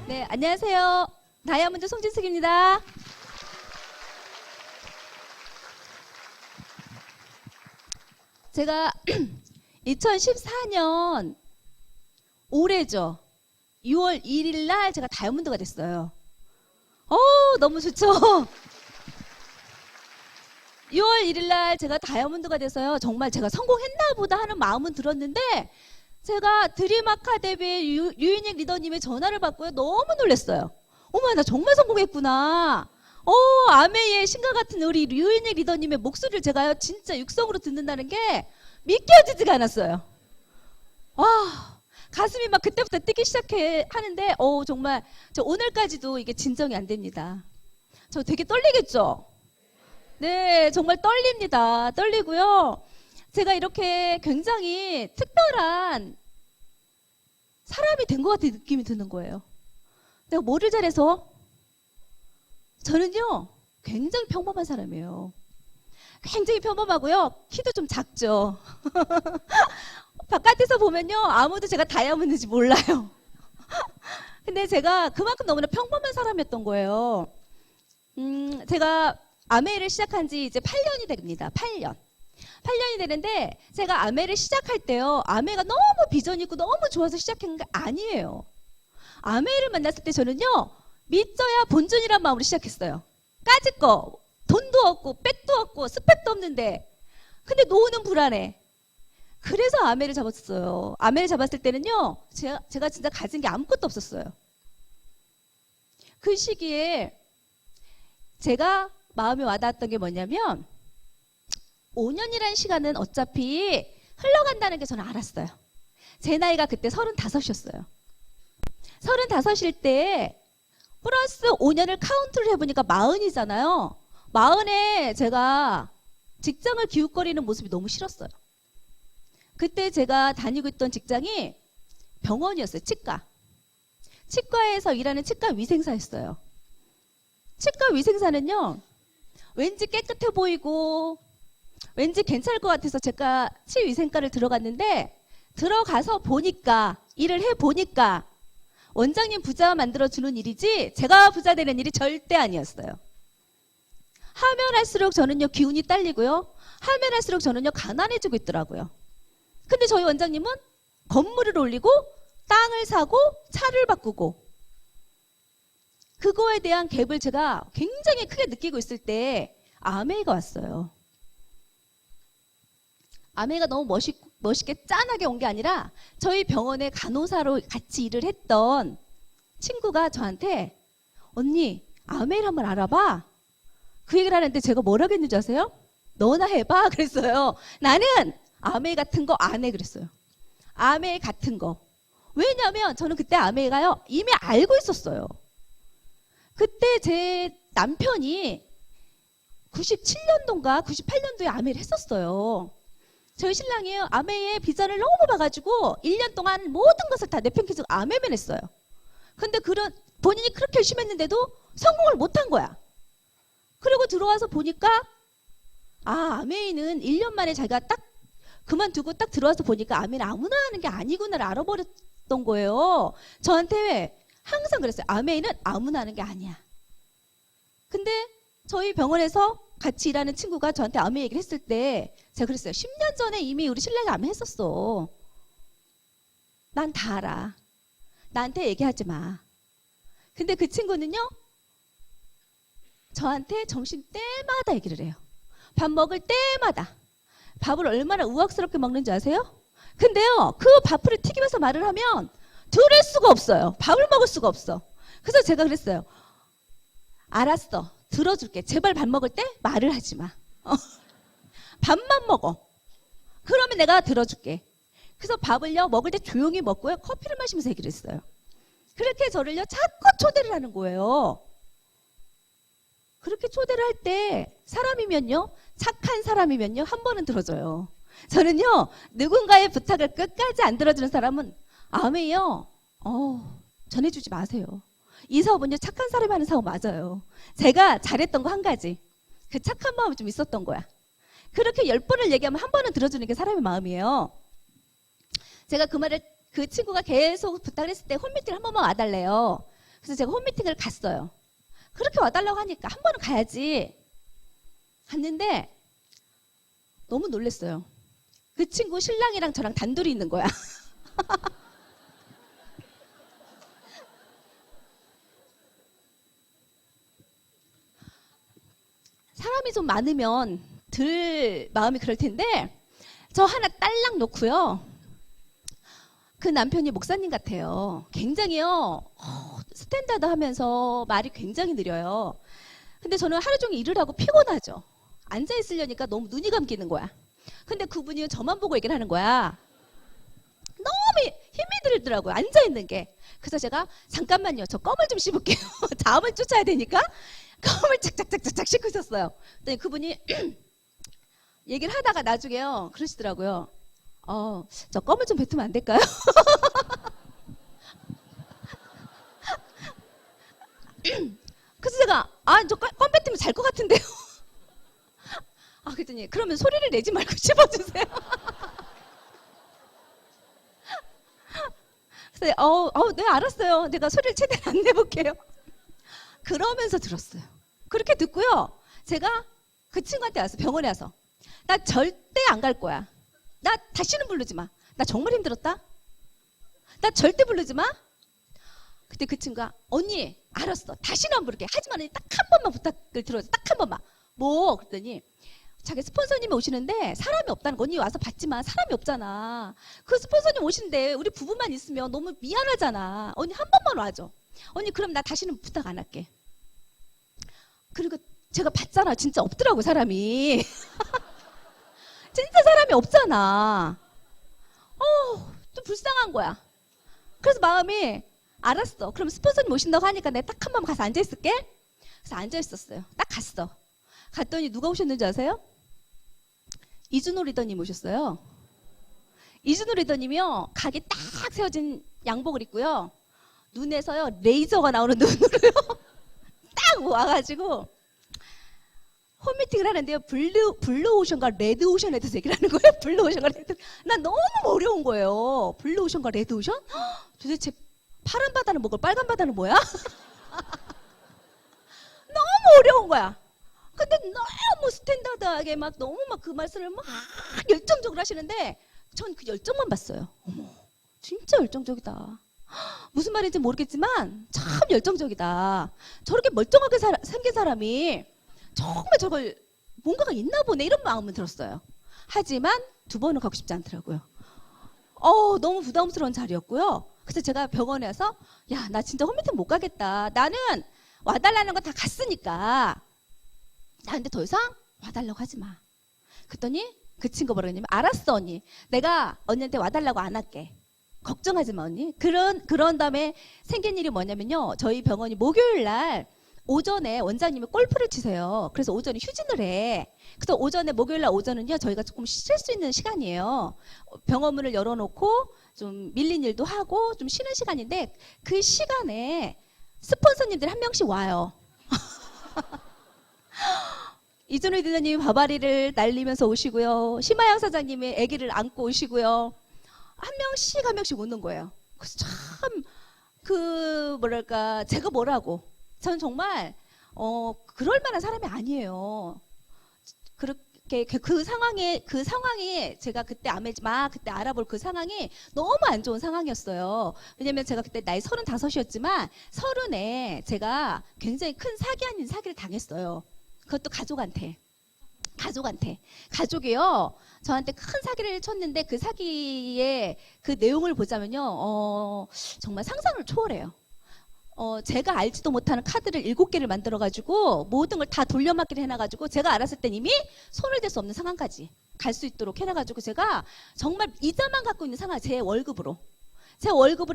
네, 안녕하세요. 다이아몬드 송진숙입니다. 제가 2014년 올해죠. 6월 1일 날 제가 다이아몬드가 됐어요. 너무 좋죠? 6월 1일 날 제가 다이아몬드가 돼서요. 정말 제가 성공했나 보다 하는 마음은 들었는데 제가 드림 아카데미 유인익 리더님의 전화를 받고요. 너무 놀랐어요. 어머, 나 정말 성공했구나. 아메이의 신과 같은 우리 유인익 리더님의 목소리를 제가요 진짜 육성으로 듣는다는 게 믿겨지지가 않았어요. 와, 가슴이 막 그때부터 뛰기 하는데 정말 저 오늘까지도 이게 진정이 안 됩니다. 저 되게 떨리겠죠? 네, 정말 떨립니다. 떨리고요. 제가 이렇게 굉장히 특별한 사람이 된 것 같은 느낌이 드는 거예요. 내가 뭐를 잘해서? 저는요, 굉장히 평범한 사람이에요. 굉장히 평범하고요. 키도 좀 작죠. 바깥에서 보면요, 아무도 제가 다이아몬드인지 몰라요. 근데 제가 그만큼 너무나 평범한 사람이었던 거예요. 제가 아메이를 시작한 지 이제 8년이 됩니다. 8년이 되는데 제가 아메이를 시작할 때요. 아메이가 너무 비전 있고 너무 좋아서 시작한 게 아니에요. 아메이를 만났을 때 저는요. 믿져야 본전이란 마음으로 시작했어요. 까짓 거 돈도 없고 백도 없고 스펙도 없는데 근데 노후는 불안해. 그래서 아메이를 잡았어요. 아메이를 잡았을 때는요. 제가 진짜 가진 게 아무것도 없었어요. 그 시기에 제가 마음에 와닿았던 게 뭐냐면 5년이라는 시간은 어차피 흘러간다는 게 저는 알았어요. 제 나이가 그때 35이었어요. 35일 때 플러스 5년을 카운트를 해보니까 40이잖아요. 40에 제가 직장을 기웃거리는 모습이 너무 싫었어요. 그때 제가 다니고 있던 직장이 병원이었어요. 치과에서 일하는 치과 위생사였어요. 치과 위생사는요. 왠지 깨끗해 보이고 왠지 괜찮을 것 같아서 제가 치위생과를 들어갔는데 들어가서 보니까 일을 해보니까 원장님 부자 만들어주는 일이지 제가 부자 되는 일이 절대 아니었어요. 하면 할수록 저는요 기운이 딸리고요. 하면 할수록 저는요 가난해지고 있더라고요. 근데 저희 원장님은 건물을 올리고 땅을 사고 차를 바꾸고 그거에 대한 갭을 제가 굉장히 크게 느끼고 있을 때 아메이가 왔어요. 아메이가 너무 멋있게 짠하게 온 게 아니라 저희 병원에 간호사로 같이 일을 했던 친구가 저한테 언니 아메이를 한번 알아봐. 그 얘기를 하는데 제가 뭐라고 했는지 아세요? 너나 해봐 그랬어요. 나는 아메이 같은 거 안 해 그랬어요. 아메이 같은 거. 왜냐면 저는 그때 아메이가요 이미 알고 있었어요. 그때 제 남편이 97년도인가 98년도에 아메이를 했었어요. 저희 신랑이요 아메이의 비전을 너무 봐가지고 1년 동안 모든 것을 다 내팽개치고 아메이만 했어요. 근데 본인이 그렇게 열심히 했는데도 성공을 못한 거야. 그리고 들어와서 보니까 아메이는 1년 만에 자기가 딱 그만두고 딱 들어와서 보니까 아메이는 아무나 하는 게 아니구나를 알아버렸던 거예요. 저한테 항상 그랬어요. 아메이는 아무나 하는 게 아니야. 근데 저희 병원에서 같이 일하는 친구가 저한테 아메이 얘기를 했을 때 제가 그랬어요. 10년 전에 이미 우리 신랑이 아메이 했었어. 난 다 알아. 나한테 얘기하지 마. 근데 그 친구는요. 저한테 점심 때마다 얘기를 해요. 밥 먹을 때마다. 밥을 얼마나 우악스럽게 먹는지 아세요? 근데요. 그 밥풀을 튀기면서 말을 하면 들을 수가 없어요. 밥을 먹을 수가 없어. 그래서 제가 그랬어요. 알았어. 들어줄게. 제발 밥 먹을 때 말을 하지 마. 밥만 먹어. 그러면 내가 들어줄게. 그래서 밥을요 먹을 때 조용히 먹고요. 커피를 마시면서 얘기를 했어요. 그렇게 저를요 자꾸 초대를 하는 거예요. 그렇게 초대를 할 때 사람이면요 착한 사람이면요 한 번은 들어줘요. 저는요 누군가의 부탁을 끝까지 안 들어주는 사람은 아메이요 전해주지 마세요. 이 사업은요 착한 사람이 하는 사업 맞아요. 제가 잘했던 거 한 가지 그 착한 마음이 좀 있었던 거야. 그렇게 10번을 얘기하면 한 번은 들어주는 게 사람의 마음이에요. 제가 그 말을 그 친구가 계속 부탁을 했을 때 홈미팅 한 번만 와달래요. 그래서 제가 홈미팅을 갔어요. 그렇게 와달라고 하니까 한 번은 가야지. 갔는데 너무 놀랐어요. 그 친구 신랑이랑 저랑 단둘이 있는 거야. 사람이 좀 많으면 들 마음이 그럴 텐데 저 하나 딸랑 놓고요. 그 남편이 목사님 같아요. 굉장히요. 스탠다드 하면서 말이 굉장히 느려요. 근데 저는 하루 종일 일을 하고 피곤하죠. 앉아 있으려니까 너무 눈이 감기는 거야. 근데 그분이 저만 보고 얘기를 하는 거야. 너무 힘이 들더라고요. 앉아 있는 게. 그래서 제가 잠깐만요. 저 껌을 좀 씹을게요. 다음을 쫓아야 되니까 껌을 착착착착 씹고 있었어요. 그랬더니 그분이 얘기를 하다가 나중에요. 그러시더라고요. 저 껌을 좀 뱉으면 안 될까요? 그래서 제가 저 껌 뱉으면 잘 것 같은데요. 그랬더니 그러면 소리를 내지 말고 씹어주세요. 그래서 네 알았어요. 내가 소리를 최대한 안 내볼게요. 그러면서 들었어요. 그렇게 듣고요. 제가 그 친구한테 와서 병원에 와서 나 절대 안 갈 거야. 나 다시는 부르지 마. 나 정말 힘들었다. 나 절대 부르지 마. 그때 그 친구가 언니 알았어. 다시는 안 부를게. 하지만 딱 한 번만 부탁을 들어줘. 딱 한 번만. 뭐? 그랬더니 자기 스폰서님이 오시는데 사람이 없다는 거. 언니 와서 봤지만 사람이 없잖아. 그 스폰서님 오시는데 우리 부부만 있으면 너무 미안하잖아. 언니 한 번만 와줘. 언니 그럼 나 다시는 부탁 안 할게. 그리고 제가 봤잖아. 진짜 없더라고 사람이. 진짜 사람이 없잖아. 좀 불쌍한 거야. 그래서 마음이 알았어. 그럼 스폰서님 오신다고 하니까 내가 딱 한 번 가서 앉아있을게. 그래서 앉아있었어요. 딱 갔어. 갔더니 누가 오셨는지 아세요? 이준호 리더님 오셨어요. 이준호 리더님이요. 각이 딱 세워진 양복을 입고요. 눈에서요. 레이저가 나오는 눈으로요. 딱 와가지고 홈미팅을 하는데요. 블루오션과 레드오션에 대해서 얘기를 하는 거예요. 블루오션과 레드. 난 너무 어려운 거예요. 블루오션과 레드오션? 도대체 파란 바다는 뭐고 빨간 바다는 뭐야? 너무 어려운 거야. 근데 너무 스탠다드하게 막 너무 막 그 말씀을 막 열정적으로 하시는데 전 그 열정만 봤어요. 어머, 진짜 열정적이다. 무슨 말인지 모르겠지만 참 열정적이다. 저렇게 멀쩡하게 생긴 사람이 정말 저걸 뭔가가 있나 보네 이런 마음은 들었어요. 하지만 두 번은 가고 싶지 않더라고요. 너무 부담스러운 자리였고요. 그래서 제가 병원에 와서 야, 나 진짜 홈미팅 못 가겠다. 나는 와달라는 거 다 갔으니까 나한테 더 이상 와달라고 하지 마. 그랬더니 그 친구가 뭐라 했냐면 알았어 언니. 내가 언니한테 와달라고 안 할게. 걱정하지 마 언니. 그런 다음에 생긴 일이 뭐냐면요. 저희 병원이 목요일 날 오전에 원장님이 골프를 치세요. 그래서 오전에 휴진을 해. 그래서 목요일 날 오전은요. 저희가 조금 쉴 수 있는 시간이에요. 병원 문을 열어놓고 좀 밀린 일도 하고 좀 쉬는 시간인데 그 시간에 스폰서님들 한 명씩 와요. 이준호 리더님이 바바리를 날리면서 오시고요. 심하영 사장님이 아기를 안고 오시고요. 한 명씩 오는 거예요. 그래서 참 뭐랄까 제가 뭐라고 저는 정말 그럴 만한 사람이 아니에요. 그렇게 그 상황이 제가 그때 그때 알아볼 그 상황이 너무 안 좋은 상황이었어요. 왜냐면 제가 그때 나이 35이었지만 30에 제가 굉장히 큰 사기 아닌 사기를 당했어요. 그것도 가족이요. 저한테 큰 사기를 쳤는데 그 사기의 그 내용을 보자면요. 정말 상상을 초월해요. 제가 알지도 못하는 카드를 7개를 만들어가지고 모든 걸 다 돌려막기를 해놔가지고 제가 알았을 땐 이미 손을 댈 수 없는 상황까지 갈 수 있도록 해놔가지고 제가 정말 이자만 갖고 있는 상황, 제 월급으로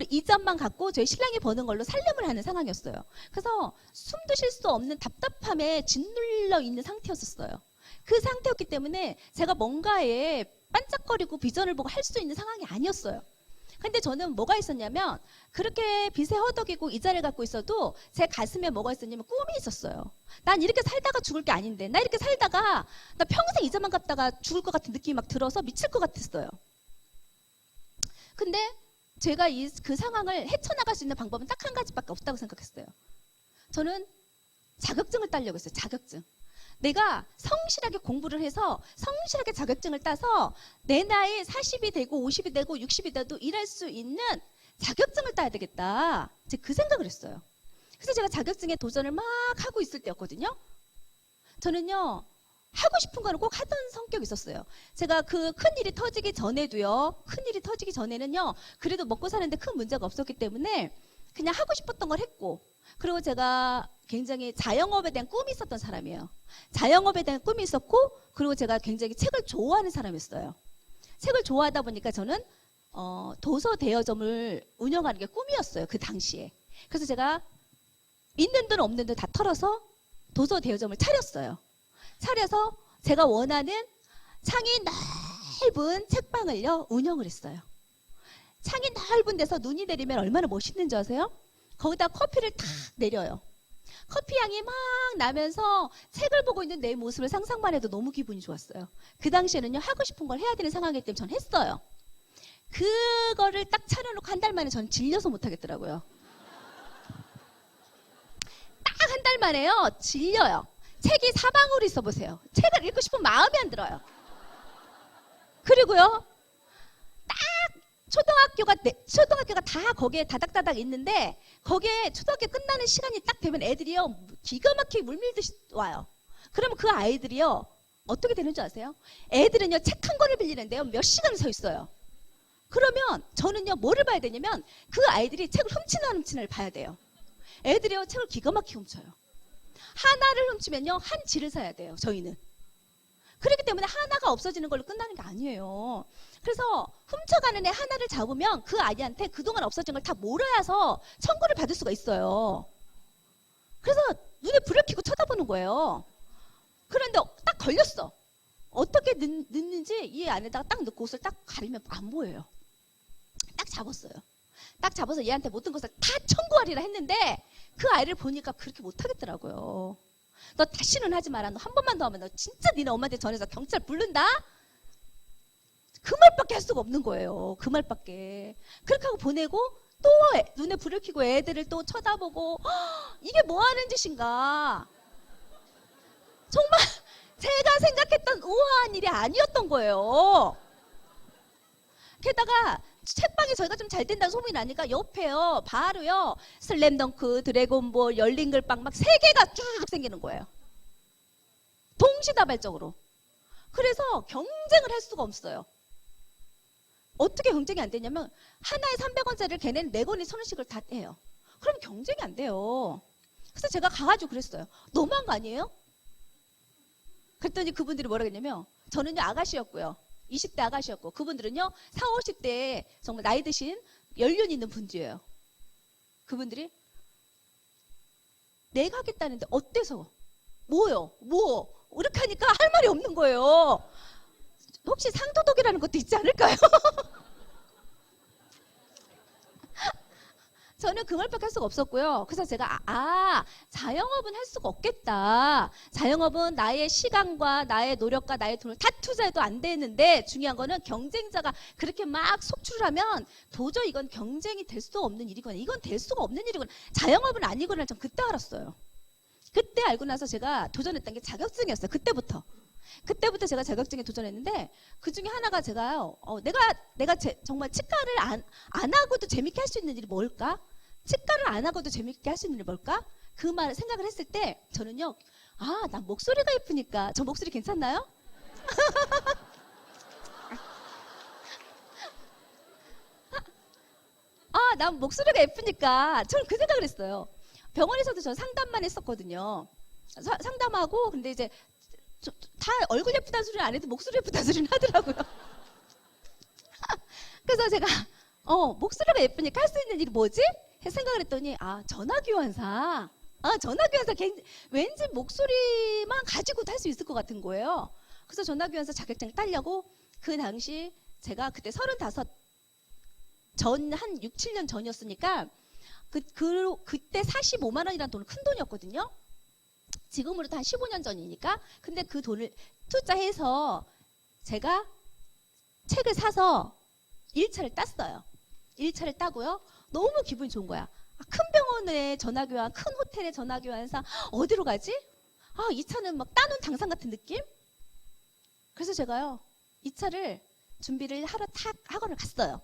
이자만 갖고 저희 신랑이 버는 걸로 살림을 하는 상황이었어요. 그래서 숨도 쉴 수 없는 답답함에 짓눌려 있는 상태였었어요. 그 상태였기 때문에 제가 뭔가에 반짝거리고 비전을 보고 할 수 있는 상황이 아니었어요. 근데 저는 뭐가 있었냐면 그렇게 빚에 허덕이고 이자를 갖고 있어도 제 가슴에 뭐가 있었냐면 꿈이 있었어요. 난 이렇게 살다가 죽을 게 아닌데 나 이렇게 살다가 나 평생 이자만 갚다가 죽을 것 같은 느낌이 막 들어서 미칠 것 같았어요. 근데 제가 그 상황을 헤쳐나갈 수 있는 방법은 딱 한 가지밖에 없다고 생각했어요. 저는 자격증을 따려고 했어요. 자격증. 내가 성실하게 공부를 해서 성실하게 자격증을 따서 내 나이 40이 되고 50이 되고 60이 돼도 일할 수 있는 자격증을 따야 되겠다. 제가 그 생각을 했어요. 그래서 제가 자격증에 도전을 막 하고 있을 때였거든요. 저는요, 하고 싶은 거는 꼭 하던 성격이 있었어요. 제가 그 큰일이 터지기 전에도요, 큰일이 터지기 전에는요, 그래도 먹고 사는데 큰 문제가 없었기 때문에 그냥 하고 싶었던 걸 했고, 그리고 제가 굉장히 자영업에 대한 꿈이 있었던 사람이에요. 자영업에 대한 꿈이 있었고, 그리고 제가 굉장히 책을 좋아하는 사람이었어요. 책을 좋아하다 보니까 저는 도서 대여점을 운영하는 게 꿈이었어요. 그 당시에. 그래서 제가 있는 돈 없는 돈 다 털어서 도서 대여점을 차렸어요. 차려서 제가 원하는 창이 넓은 책방을요 운영을 했어요. 창이 넓은 데서 눈이 내리면 얼마나 멋있는지 아세요? 거기다 커피를 탁 내려요. 커피 향이 막 나면서 책을 보고 있는 내 모습을 상상만 해도 너무 기분이 좋았어요. 그 당시에는요 하고 싶은 걸 해야 되는 상황이기 때문에 전 했어요. 그거를 딱 차려놓고 한 달 만에 전 질려서 못하겠더라고요. 딱 한 달 만에요 질려요. 책이 사방으로 있어 보세요. 책을 읽고 싶은 마음이 안 들어요. 그리고요 딱 초등학교가 다 거기에 다닥다닥 있는데 거기에 초등학교 끝나는 시간이 딱 되면 애들이요 기가 막히게 물밀듯이 와요. 그러면 그 아이들이요 어떻게 되는 줄 아세요? 애들은요 책 한 권을 빌리는데요 몇 시간을 서 있어요. 그러면 저는요 뭐를 봐야 되냐면 그 아이들이 책을 훔치나 안 훔치나를 봐야 돼요. 애들이요 책을 기가 막히게 훔쳐요. 하나를 훔치면요 한 지를 사야 돼요. 저희는. 그렇기 때문에 하나가 없어지는 걸로 끝나는 게 아니에요. 그래서 훔쳐가는 애 하나를 잡으면 그 아이한테 그동안 없어진 걸 다 몰아야서 청구를 받을 수가 있어요. 그래서 눈에 불을 켜고 쳐다보는 거예요. 그런데 딱 걸렸어. 어떻게 넣는지 이 안에다가 딱 넣고 옷을 딱 가리면 안 보여요. 딱 잡았어요. 딱 잡아서 얘한테 모든 것을 다 청구하리라 했는데 그 아이를 보니까 그렇게 못하겠더라고요. 너 다시는 하지 마라. 너 한 번만 더 하면 너 진짜 니네 엄마한테 전해서 경찰 부른다? 그 말밖에 할 수가 없는 거예요. 그 말밖에. 그렇게 하고 보내고 또 눈에 불을 켜고 애들을 또 쳐다보고 이게 뭐 하는 짓인가. 정말 제가 생각했던 우아한 일이 아니었던 거예요. 게다가 책방이 저희가 좀 잘 된다는 소문이 나니까 옆에요 바로요 슬램덩크, 드래곤볼, 열린글빵 막 3개가 쭈르륵 생기는 거예요. 동시다발적으로. 그래서 경쟁을 할 수가 없어요. 어떻게 경쟁이 안 되냐면 하나에 300원짜리를 걔네는 4권에 1,000원씩을 다 해요. 그럼 경쟁이 안 돼요. 그래서 제가 가가지고 그랬어요. 너무한 거 아니에요? 그랬더니 그분들이 뭐라 그랬냐면 저는요 아가씨였고요. 20대 아가씨였고 그분들은요 40, 50대에 정말 나이 드신 연륜 있는 분들이에요. 그분들이 내가 하겠다는데 어때서? 뭐요? 뭐? 이렇게 하니까 할 말이 없는 거예요. 혹시 상도덕이라는 것도 있지 않을까요? 저는 그 말밖에 할 수가 없었고요. 그래서 제가 자영업은 할 수가 없겠다. 자영업은 나의 시간과 나의 노력과 나의 돈을 다 투자해도 안 되는데 중요한 거는 경쟁자가 그렇게 막 속출을 하면 도저히 이건 경쟁이 될 수 없는 일이거나 이건 될 수가 없는 일이거나 자영업은 아니구나 전 그때 알았어요. 그때 알고 나서 제가 도전했던 게 자격증이었어요. 그때부터 제가 자격증에 도전했는데 그 중에 하나가 제가요. 내가 정말 치과를 안 하고도 재밌게 할 수 있는 일이 뭘까? 치과를 안 하고도 재밌게 할 수 있는 일이 뭘까? 그 말을 생각을 했을 때 저는요. 난 목소리가 예쁘니까 저 목소리 괜찮나요? 난 목소리가 예쁘니까 저는 그 생각을 했어요. 병원에서도 저 상담만 했었거든요. 상담하고 근데 이제 다 얼굴 예쁘다는 소리는 안 해도 목소리 예쁘다는 소리는 하더라고요. 그래서 제가 목소리가 예쁘니까 할 수 있는 일이 뭐지? 생각을 했더니 전화교환사. 전화교환사 왠지 목소리만 가지고도 할 수 있을 것 같은 거예요. 그래서 전화교환사 자격증을 따려고 그 당시 제가 그때 35 한 6, 7년 전이었으니까 그때 45만 원이라는 돈은 큰 돈이었거든요. 지금으로도 한 15년 전이니까. 근데 그 돈을 투자해서 제가 책을 사서 1차를 땄어요. 1차를 따고요. 너무 기분이 좋은 거야. 큰 병원에 전화 교환, 큰 호텔에 전화 교환해서 어디로 가지? 2차는 막 따놓은 당상 같은 느낌? 그래서 제가요, 2차를 준비를 하러 학원을 갔어요.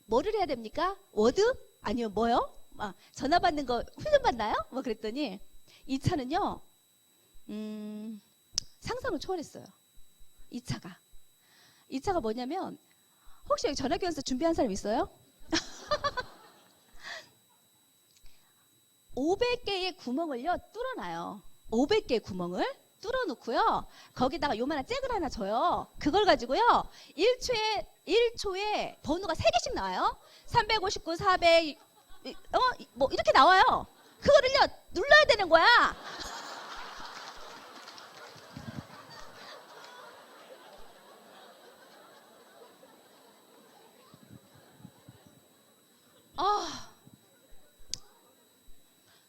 뭐를 해야 됩니까? 워드? 아니면 뭐요? 전화 받는 거 훈련 받나요? 뭐 그랬더니 2차는요, 상상을 초월했어요. 2차가 뭐냐면, 혹시 여기 전화교환서 준비한 사람 있어요? 500개의 구멍을요, 뚫어놔요. 500개의 구멍을 뚫어놓고요. 거기다가 요만한 잭을 하나 줘요. 그걸 가지고요. 1초에 번호가 3개씩 나와요. 359, 400, 뭐 이렇게 나와요. 그거를요, 눌러야 되는 거야.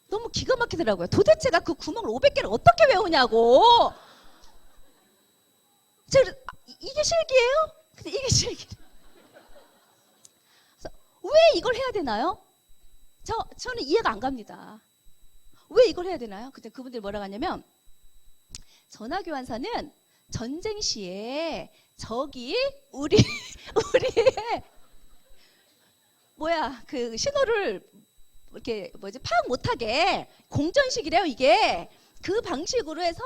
너무 기가 막히더라고요. 도대체가 그 구멍을 500개를 어떻게 외우냐고. 이게 실기예요? 근데 이게 실기. 왜 이걸 해야 되나요? 저는 이해가 안 갑니다. 왜 이걸 해야 되나요? 그때 그분들이 뭐라고 하냐면, 전화교환사는 전쟁 시에 적이 우리의 그 신호를 이렇게 파악 못하게 공전식이래요. 이게 그 방식으로 해서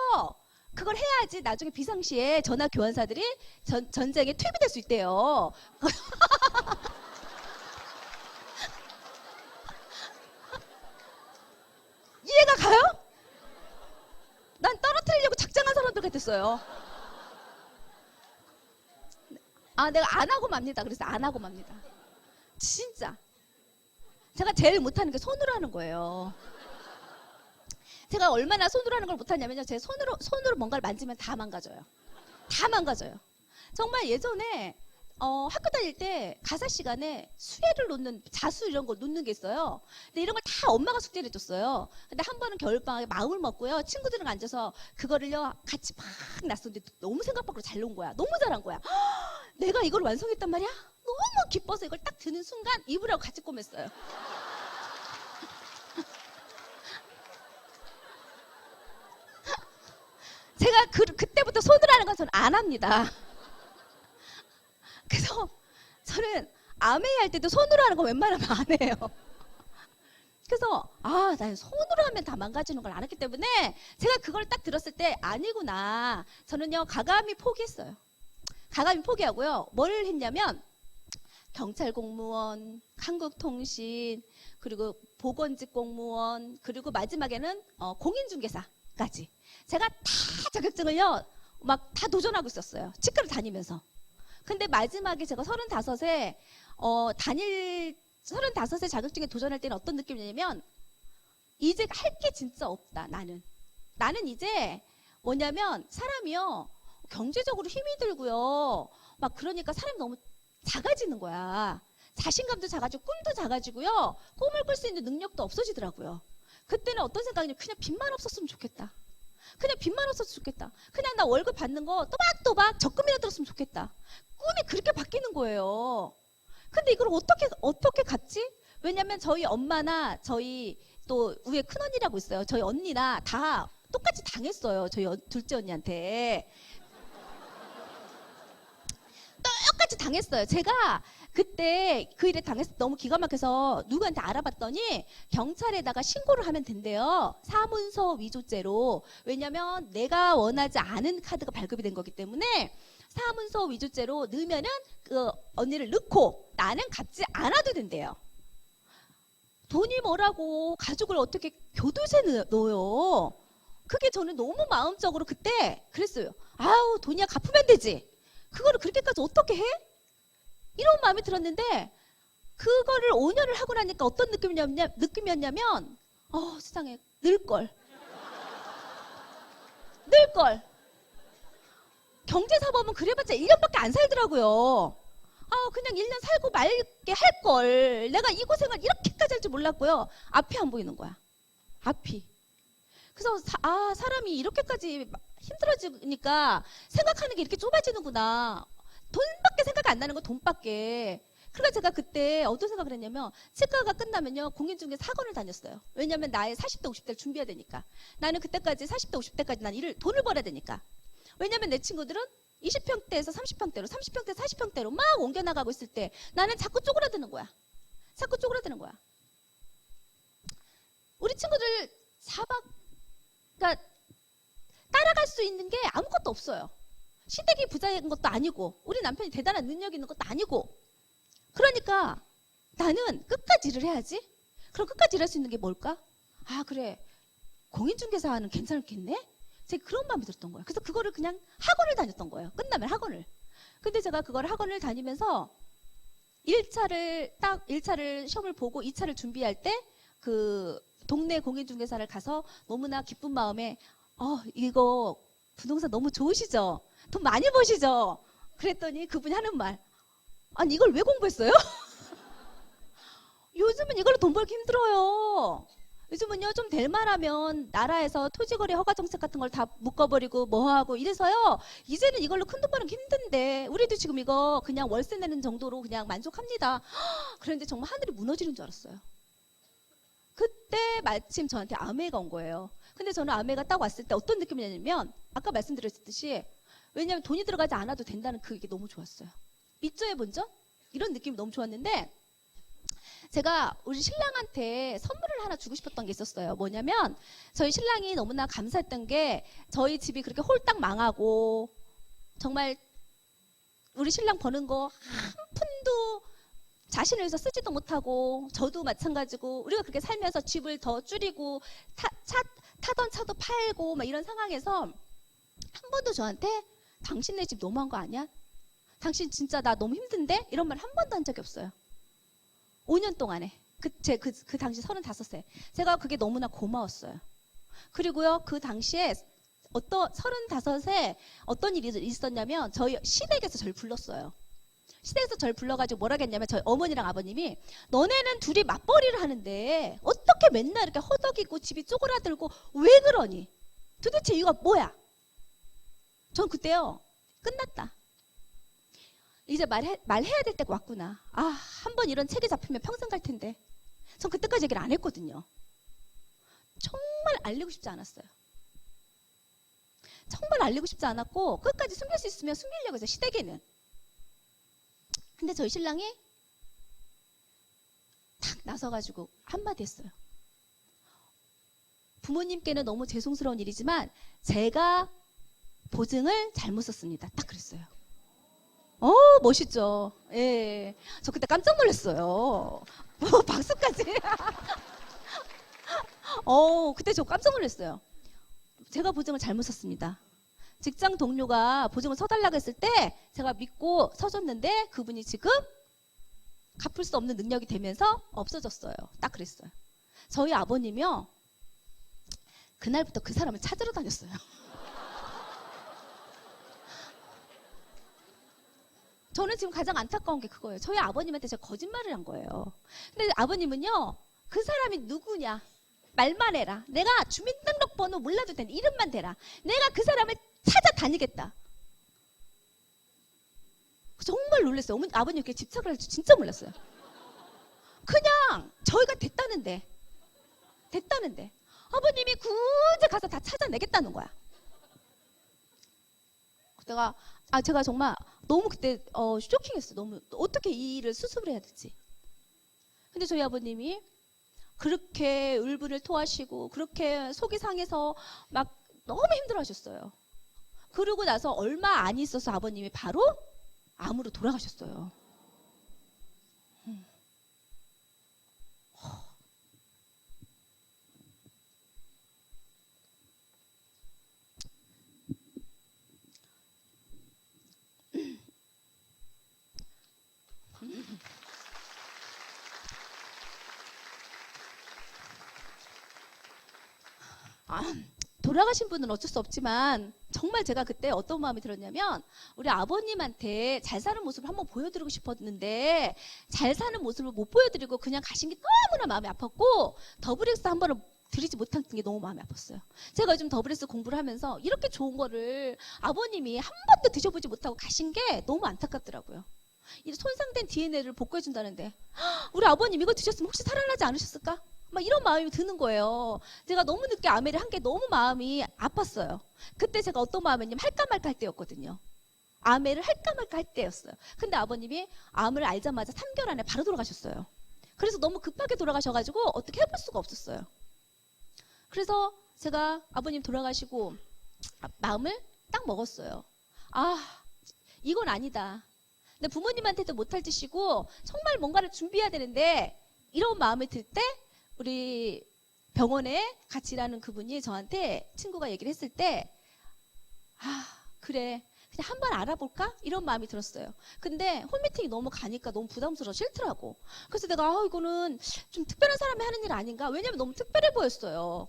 그걸 해야지 나중에 비상시에 전화 교환사들이 전쟁에 투입이 될 수 있대요. 이해가 가요? 난 떨어뜨리려고 작정한 사람들 같았어요. 내가 안 하고 맙니다. 그래서 안 하고 맙니다. 진짜. 제가 제일 못하는 게 손으로 하는 거예요. 제가 얼마나 손으로 하는 걸 못하냐면요. 제 손으로 뭔가를 만지면 다 망가져요. 다 망가져요. 정말 예전에 학교 다닐 때 가사 시간에 수혜를 놓는 자수 이런 거 놓는 게 있어요. 근데 이런 걸 다 엄마가 숙제를 해줬어요. 근데 한 번은 겨울방학에 마음을 먹고요. 친구들이랑 앉아서 그거를요 같이 막 놨었는데 너무 생각 밖으로 잘 놓은 거야. 너무 잘한 거야. 내가 이걸 완성했단 말이야? 너무 기뻐서 이걸 딱 드는 순간 이불하고 같이 꼬맸어요. 제가 그때부터 손으로 하는 건 저는 안 합니다. 그래서 저는 아메이 할 때도 손으로 하는 거 웬만하면 안 해요. 그래서 난 손으로 하면 다 망가지는 걸 알았기 때문에 제가 그걸 딱 들었을 때 아니구나. 저는요 가감히 포기했어요. 가감히 포기하고요. 뭘 했냐면 경찰 공무원, 한국통신, 그리고 보건직 공무원, 그리고 마지막에는 공인중개사까지 제가 다 자격증을요 막 다 도전하고 있었어요. 치과를 다니면서. 근데 마지막에 제가 35에 35세 자격증에 도전할 때는 어떤 느낌이냐면 이제 할 게 진짜 없다. 나는 이제 뭐냐면 사람이요 경제적으로 힘이 들고요 막 그러니까 사람이 너무 작아지는 거야. 자신감도 작아지고 꿈도 작아지고요 꿈을 꿀 수 있는 능력도 없어지더라고요. 그때는 어떤 생각이냐면 그냥 빚만 없었으면 좋겠다. 그냥 빚만 없었으면 좋겠다. 그냥 나 월급 받는 거 또박또박 적금이나 들었으면 좋겠다. 꿈이 그렇게 바뀌는 거예요. 근데 이걸 어떻게 갔지? 왜냐면 저희 엄마나 저희 또 위에 큰언니라고 있어요. 저희 언니나 다 똑같이 당했어요. 저희 둘째 언니한테. 똑같이 당했어요. 제가 그때 그 일에 당해서 너무 기가 막혀서 누구한테 알아봤더니 경찰에다가 신고를 하면 된대요. 사문서 위조죄로. 왜냐면 내가 원하지 않은 카드가 발급이 된 거기 때문에 사문서 위조죄로 넣으면은 그 언니를 넣고 나는 갚지 않아도 된대요. 돈이 뭐라고 가족을 어떻게 교도소에 넣어요. 그게 저는 너무 마음적으로 그때 그랬어요. 돈이야 갚으면 되지. 그거를 그렇게까지 어떻게 해? 이런 마음이 들었는데 그거를 5년을 하고 나니까 어떤 느낌이었냐면 세상에 늙걸. 경제사범은 그래봤자 1년밖에 안 살더라고요. 그냥 1년 살고 말게 할걸. 내가 이 고생을 이렇게까지 할 줄 몰랐고요. 앞이 안 보이는 거야. 앞이. 그래서 사람이 이렇게까지 힘들어지니까 생각하는 게 이렇게 좁아지는구나. 돈밖에 생각 안 나는 거 돈밖에. 그러니까 제가 그때 어떤 생각을 했냐면 치과가 끝나면요 공인중개사 학원을 다녔어요. 왜냐면 나의 40대 50대를 준비해야 되니까. 나는 그때까지 40대 50대까지 난 돈을 벌어야 되니까. 왜냐면 내 친구들은 20평대에서 30평대로 30평대 40평대로 막 옮겨나가고 있을 때 나는 자꾸 쪼그라드는 거야. 자꾸 쪼그라드는 거야. 우리 친구들 그러니까 따라갈 수 있는 게 아무것도 없어요. 시댁이 부자인 것도 아니고 우리 남편이 대단한 능력이 있는 것도 아니고. 그러니까 나는 끝까지 일을 해야지. 그럼 끝까지 일할 수 있는 게 뭘까? 아 그래 공인중개사는 괜찮겠네? 제가 그런 마음이 들었던 거예요. 그래서 그거를 그냥 학원을 다녔던 거예요. 끝나면 학원을. 근데 제가 그걸 학원을 다니면서 1차를 시험을 보고 2차를 준비할 때 그 동네 공인중개사를 가서 너무나 기쁜 마음에 이거 부동산 너무 좋으시죠? 돈 많이 버시죠? 그랬더니 그분이 하는 말, 아니 이걸 왜 공부했어요? 요즘은 이걸로 돈 벌기 힘들어요. 요즘은요 좀 될 만하면 나라에서 토지거래 허가 정책 같은 걸 다 묶어버리고 뭐하고 이래서요 이제는 이걸로 큰 돈 버는 게 힘든데 우리도 지금 이거 그냥 월세 내는 정도로 그냥 만족합니다. 그런데 정말 하늘이 무너지는 줄 알았어요. 그때 마침 저한테 아메가 온 거예요. 근데 저는 아메가 딱 왔을 때 어떤 느낌이냐면 아까 말씀드렸듯이 왜냐하면 돈이 들어가지 않아도 된다는 그게 너무 좋았어요. 믿져의 본전? 이런 느낌이 너무 좋았는데 제가 우리 신랑한테 선물을 하나 주고 싶었던 게 있었어요. 뭐냐면 저희 신랑이 너무나 감사했던 게 저희 집이 그렇게 홀딱 망하고 정말 우리 신랑 버는 거 한 푼도 자신을 위해서 쓰지도 못하고 저도 마찬가지고 우리가 그렇게 살면서 집을 더 줄이고 타던 차도 팔고 막 이런 상황에서 한 번도 저한테 당신네 집 너무한 거 아니야? 당신 진짜 나 너무 힘든데? 이런 말 한 번도 한 적이 없어요. 5년 동안에. 그 당시 35세. 제가 그게 너무나 고마웠어요. 그리고요, 그 당시에 35세 어떤 일이 있었냐면 저희 시댁에서 저를 불렀어요. 시댁에서 저를 불러가지고 뭐라 했냐면 저희 어머니랑 아버님이 너네는 둘이 맞벌이를 하는데 어떻게 맨날 이렇게 허덕이고 집이 쪼그라들고 왜 그러니? 도대체 이유가 뭐야? 전 그때요. 끝났다. 이제 말해야 될 때가 왔구나. 한 번 이런 책이 잡히면 평생 갈 텐데. 전 그때까지 얘기를 안 했거든요. 정말 알리고 싶지 않았어요. 정말 알리고 싶지 않았고 끝까지 숨길 수 있으면 숨기려고 했어요. 시댁에는. 근데 저희 신랑이 탁 나서가지고 한마디 했어요. 부모님께는 너무 죄송스러운 일이지만 제가 보증을 잘못 썼습니다. 딱 그랬어요. 멋있죠. 예. 저 그때 깜짝 놀랐어요. 박수까지. 그때 저 깜짝 놀랐어요. 제가 보증을 잘못 썼습니다. 직장 동료가 보증을 서달라고 했을 때 제가 믿고 서줬는데 그분이 지금 갚을 수 없는 능력이 되면서 없어졌어요. 딱 그랬어요. 저희 아버님이요. 그날부터 그 사람을 찾으러 다녔어요. 저는 지금 가장 안타까운 게 그거예요. 저희 아버님한테 제가 거짓말을 한 거예요. 근데 아버님은요. 그 사람이 누구냐. 말만 해라. 내가 주민등록번호 몰라도 된다. 이름만 대라. 내가 그 사람을 찾아다니겠다. 정말 놀랐어요. 아버님 이렇게 집착을 할 줄 진짜 몰랐어요. 그냥 저희가 됐다는데 아버님이 굳이 가서 다 찾아내겠다는 거야. 제가 정말 너무 그때 쇼킹했어요. 너무 어떻게 이 일을 수습을 해야 될지. 근데 저희 아버님이 그렇게 울분을 토하시고 그렇게 속이 상해서 막 너무 힘들어하셨어요. 그러고 나서 얼마 안 있어서 아버님이 바로 암으로 돌아가셨어요. 돌아가신 분은 어쩔 수 없지만 정말 제가 그때 어떤 마음이 들었냐면 우리 아버님한테 잘 사는 모습을 한번 보여드리고 싶었는데 잘 사는 모습을 못 보여드리고 그냥 가신 게 너무나 마음이 아팠고 더블엑스 한 번을 드리지 못한 게 너무 마음이 아팠어요. 제가 요즘 더블엑스 공부를 하면서 이렇게 좋은 거를 아버님이 한 번도 드셔보지 못하고 가신 게 너무 안타깝더라고요. 이 손상된 DNA를 복구해준다는데 우리 아버님 이거 드셨으면 혹시 살아나지 않으셨을까? 막 이런 마음이 드는 거예요. 제가 너무 늦게 아메를 한 게 너무 마음이 아팠어요. 그때 제가 어떤 마음이었냐면 할까 말까 할 때였거든요. 아메를 할까 말까 할 때였어요. 근데 아버님이 암을 알자마자 3개월 안에 바로 돌아가셨어요. 그래서 너무 급하게 돌아가셔가지고 어떻게 해볼 수가 없었어요. 그래서 제가 아버님 돌아가시고 마음을 딱 먹었어요. 아, 이건 아니다. 근데 부모님한테도 못할 짓이고 정말 뭔가를 준비해야 되는데 이런 마음이 들 때 우리 병원에 같이 일하는 그분이 저한테 친구가 얘기를 했을 때 그래 그냥 한번 알아볼까? 이런 마음이 들었어요. 근데 홈미팅이 너무 가니까 너무 부담스러워 싫더라고. 그래서 내가 이거는 좀 특별한 사람이 하는 일 아닌가? 왜냐면 너무 특별해 보였어요.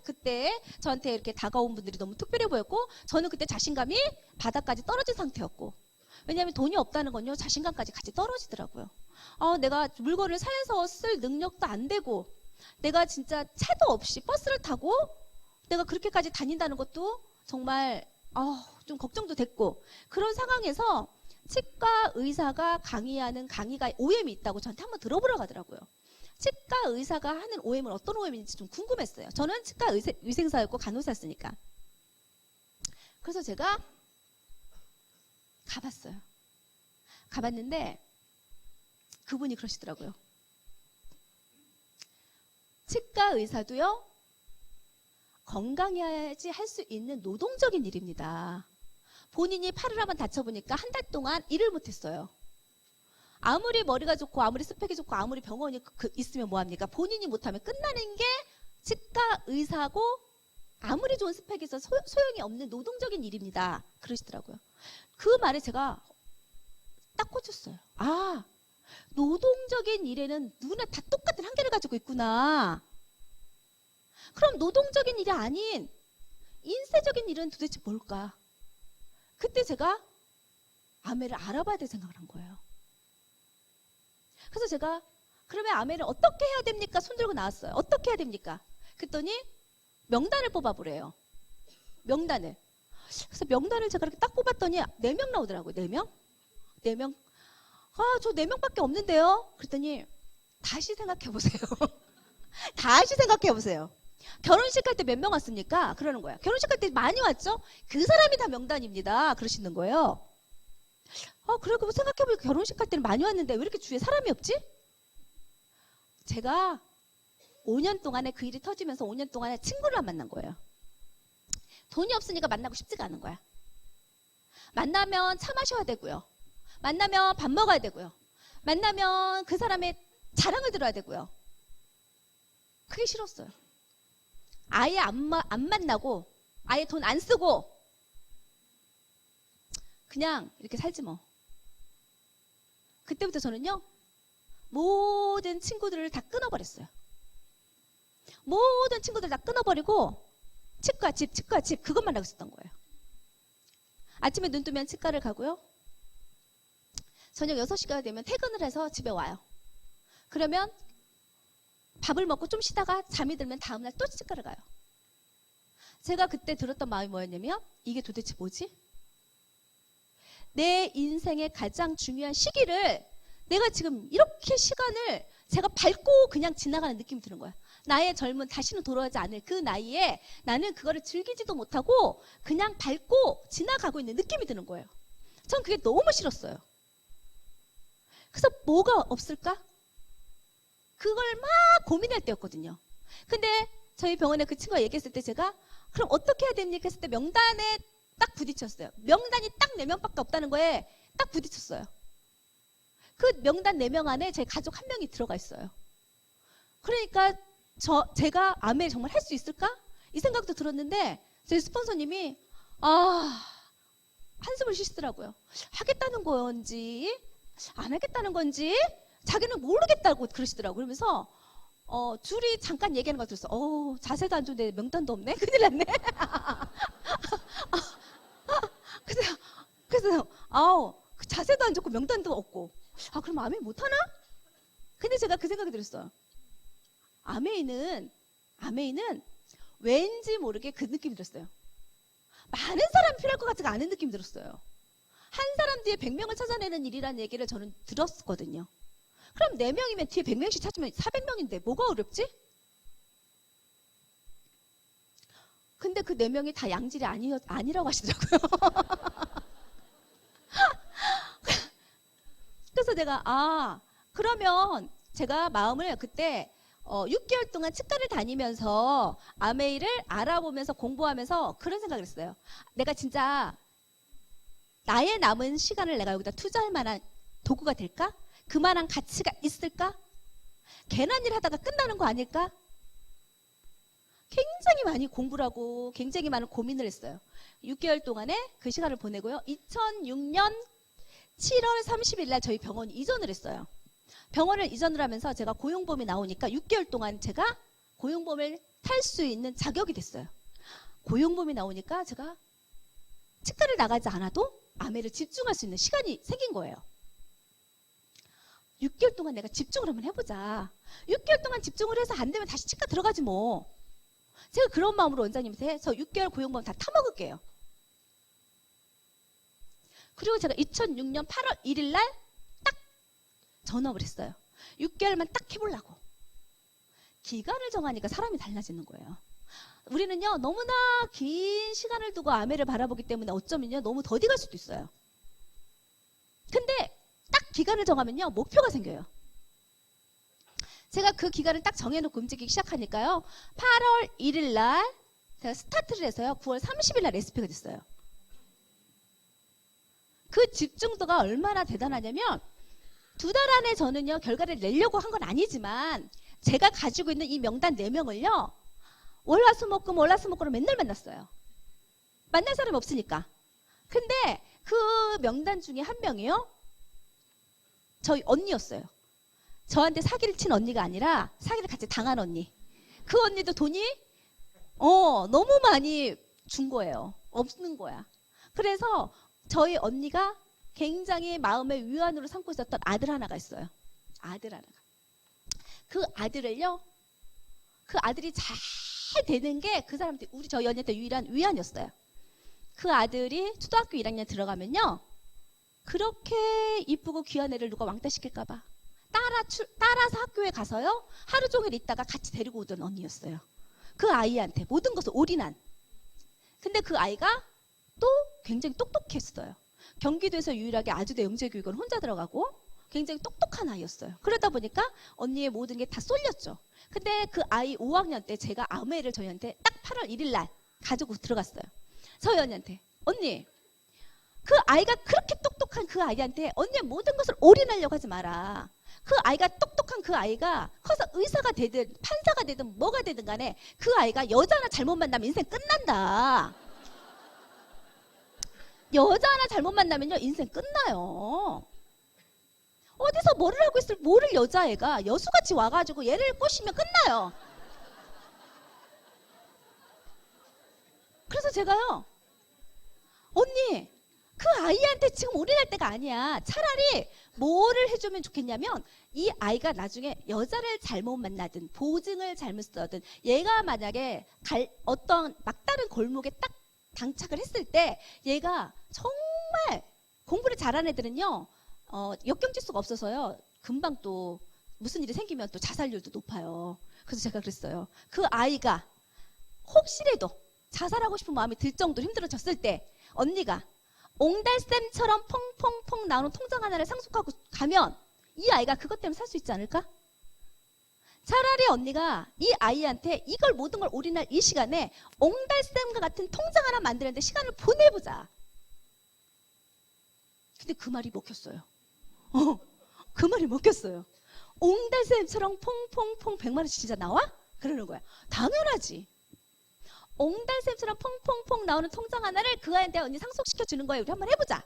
그때 저한테 이렇게 다가온 분들이 너무 특별해 보였고 저는 그때 자신감이 바닥까지 떨어진 상태였고 왜냐하면 돈이 없다는 건요 자신감까지 같이 떨어지더라고요. 내가 물건을 사서 쓸 능력도 안 되고 내가 진짜 차도 없이 버스를 타고 내가 그렇게까지 다닌다는 것도 정말 좀 걱정도 됐고 그런 상황에서 치과 의사가 강의하는 강의가 OM이 있다고 저한테 한번 들어보라고 하더라고요. 치과 의사가 하는 OM은 어떤 OM인지 좀 궁금했어요. 저는 치과 위생사였고 간호사였으니까. 그래서 제가 가봤어요. 가봤는데 그분이 그러시더라고요. 치과 의사도요. 건강해야지 할 수 있는 노동적인 일입니다. 본인이 팔을 한번 다쳐보니까 한 달 동안 일을 못했어요. 아무리 머리가 좋고 아무리 스펙이 좋고 아무리 병원이 있으면 뭐합니까? 본인이 못하면 끝나는 게 치과 의사고 아무리 좋은 스펙이 있어 소용이 없는 노동적인 일입니다. 그러시더라고요. 그 말에 제가 딱 꽂혔어요. 노동적인 일에는 누구나 다 똑같은 한계를 가지고 있구나. 그럼 노동적인 일이 아닌 인쇄적인 일은 도대체 뭘까? 그때 제가 아메를 알아봐야 될 생각을 한 거예요. 그래서 제가 그러면 아메를 어떻게 해야 됩니까? 손 들고 나왔어요. 어떻게 해야 됩니까? 그랬더니 명단을 뽑아보래요. 명단을. 그래서 명단을 제가 이렇게 딱 뽑았더니 4명 나오더라고요. 4명? 4명. 저 4명밖에 없는데요? 그랬더니 다시 생각해보세요. 다시 생각해보세요. 결혼식 할 때 몇 명 왔습니까? 그러는 거예요. 결혼식 할 때 많이 왔죠? 그 사람이 다 명단입니다. 그러시는 거예요. 그리고 생각해보니까 결혼식 할 때는 많이 왔는데 왜 이렇게 주위에 사람이 없지? 제가 5년 동안에 그 일이 터지면서 5년 동안에 친구를 안 만난 거예요. 돈이 없으니까 만나고 싶지가 않은 거야. 만나면 차 마셔야 되고요. 만나면 밥 먹어야 되고요. 만나면 그 사람의 자랑을 들어야 되고요. 그게 싫었어요. 아예 안 만나고 아예 돈 안 쓰고 그냥 이렇게 살지 뭐. 그때부터 저는요 모든 친구들을 다 끊어버렸어요. 모든 친구들 다 끊어버리고 치과 집 그것만 하고 있었던 거예요. 아침에 눈 뜨면 치과를 가고요. 저녁 6시가 되면 퇴근을 해서 집에 와요. 그러면 밥을 먹고 좀 쉬다가 잠이 들면 다음날 또 치과를 가요. 제가 그때 들었던 마음이 뭐였냐면 이게 도대체 뭐지? 내 인생의 가장 중요한 시기를 내가 지금 이렇게 시간을 제가 밟고 그냥 지나가는 느낌이 드는 거야. 나의 젊은 다시는 돌아오지 않을 그 나이에 나는 그거를 즐기지도 못하고 그냥 밟고 지나가고 있는 느낌이 드는 거예요. 전 그게 너무 싫었어요. 그래서 뭐가 없을까? 그걸 막 고민할 때였거든요. 근데 저희 병원에 그 친구가 얘기했을 때 제가 그럼 어떻게 해야 됩니까? 했을 때 명단에 딱 부딪혔어요. 명단이 딱 4명밖에 없다는 거에 딱 부딪혔어요. 그 명단 4명 안에 제 가족 1명이 들어가 있어요. 그러니까 제가 아메 정말 할 수 있을까? 이 생각도 들었는데 저희 스폰서님이 한숨을 쉬시더라고요. 하겠다는 건지 안 하겠다는 건지 자기는 모르겠다고 그러시더라고요. 그러면서 둘이 잠깐 얘기하는 거 들었어. 자세도 안 좋은데 명단도 없네? 큰일 났네. 그래서 그 자세도 안 좋고 명단도 없고 그럼 아메 못하나? 근데 제가 그 생각이 들었어요. 아메이는 왠지 모르게 그 느낌이 들었어요. 많은 사람이 필요할 것 같지가 않은 느낌이 들었어요. 한 사람 뒤에 100명을 찾아내는 일이라는 얘기를 저는 들었거든요. 그럼 4명이면 뒤에 100명씩 찾으면 400명인데 뭐가 어렵지? 근데 그 4명이 다 양질이 아니라고 하시더라고요. 그래서 내가 그러면 제가 마음을 그때 6개월 동안 치과를 다니면서 아메이를 알아보면서 공부하면서 그런 생각을 했어요. 내가 진짜 나의 남은 시간을 내가 여기다 투자할 만한 도구가 될까? 그만한 가치가 있을까? 괜한 일 하다가 끝나는 거 아닐까? 굉장히 많이 공부를 하고 굉장히 많은 고민을 했어요. 6개월 동안에 그 시간을 보내고요. 2006년 7월 30일 날 저희 병원 이전을 했어요. 병원을 이전을 하면서 제가 고용보험이 나오니까 6개월 동안 제가 고용보험을 탈 수 있는 자격이 됐어요. 고용보험이 나오니까 제가 치과를 나가지 않아도 아메를 집중할 수 있는 시간이 생긴 거예요. 6개월 동안 내가 집중을 한번 해보자. 6개월 동안 집중을 해서 안 되면 다시 치과 들어가지 뭐. 제가 그런 마음으로 원장님한테 해서 6개월 고용보험 다 타먹을게요. 그리고 제가 2006년 8월 1일 날 딱 전업을 했어요. 6개월만 딱 해보려고. 기간을 정하니까 사람이 달라지는 거예요. 우리는요 너무나 긴 시간을 두고 아메를 바라보기 때문에 어쩌면요 너무 더디 갈 수도 있어요. 근데 딱 기간을 정하면요 목표가 생겨요. 제가 그 기간을 딱 정해놓고 움직이기 시작하니까요 8월 1일 날 제가 스타트를 해서요 9월 30일 날 SP가 됐어요. 그 집중도가 얼마나 대단하냐면 2달 안에 저는요 결과를 내려고 한 건 아니지만 제가 가지고 있는 이 명단 4명을요 월화수목금 월화수목금으로 맨날 만났어요. 만날 사람이 없으니까. 근데 그 명단 중에 한 명이요 저희 언니였어요. 저한테 사기를 친 언니가 아니라 사기를 같이 당한 언니. 그 언니도 돈이 너무 많이 준 거예요. 없는 거야. 그래서 저희 언니가 굉장히 마음의 위안으로 삼고 있었던 아들 하나가 있어요. 아들 하나가. 그 아들을요 그 아들이 잘 되는 게 그 사람한테 저희 언니한테 유일한 위안이었어요. 그 아들이 초등학교 1학년 들어가면요 그렇게 이쁘고 귀한 애를 누가 왕따시킬까 봐 따라서 학교에 가서요 하루 종일 있다가 같이 데리고 오던 언니였어요. 그 아이한테 모든 것을 올인한. 근데 그 아이가 또 굉장히 똑똑했어요. 경기도에서 유일하게 아주대 영재교육원 혼자 들어가고 굉장히 똑똑한 아이였어요. 그러다 보니까 언니의 모든 게 다 쏠렸죠. 근데 그 아이 5학년 때 제가 아메를 저희한테 딱 8월 1일 날 가지고 들어갔어요. 저희 언니한테 언니 그 아이가 그렇게 똑똑한 그 아이한테 언니의 모든 것을 올인하려고 하지 마라. 그 아이가 똑똑한 그 아이가 커서 의사가 되든 판사가 되든 뭐가 되든 간에 그 아이가 여자 하나 잘못 만나면 인생 끝난다. 여자 하나 잘못 만나면요 인생 끝나요. 어디서 뭐를 하고 있을 모를 여자애가 여수같이 와가지고 얘를 꼬시면 끝나요. 그래서 제가요 언니 그 아이한테 지금 올인할 때가 아니야. 차라리 뭐를 해주면 좋겠냐면 이 아이가 나중에 여자를 잘못 만나든 보증을 잘못 써든 얘가 만약에 어떤 막다른 골목에 딱 당착을 했을 때 얘가 정말 공부를 잘하는 애들은요 역경지수가 없어서요 금방 또 무슨 일이 생기면 또 자살률도 높아요. 그래서 제가 그랬어요. 그 아이가 혹시라도 자살하고 싶은 마음이 들 정도로 힘들어졌을 때 언니가 옹달샘처럼 퐁퐁퐁 나오는 통장 하나를 상속하고 가면 이 아이가 그것 때문에 살 수 있지 않을까? 차라리 언니가 이 아이한테 이걸 모든 걸 올인할 이 시간에 옹달샘과 같은 통장 하나 만드는데 시간을 보내보자. 근데 그 말이 먹혔어요. 그 말이 먹혔어요. 옹달샘처럼 퐁퐁퐁 100만 원씩 진짜 나와? 그러는 거야. 당연하지. 옹달샘처럼 퐁퐁퐁 나오는 통장 하나를 그 아이한테 언니 상속시켜 주는 거예요. 우리 한번 해보자.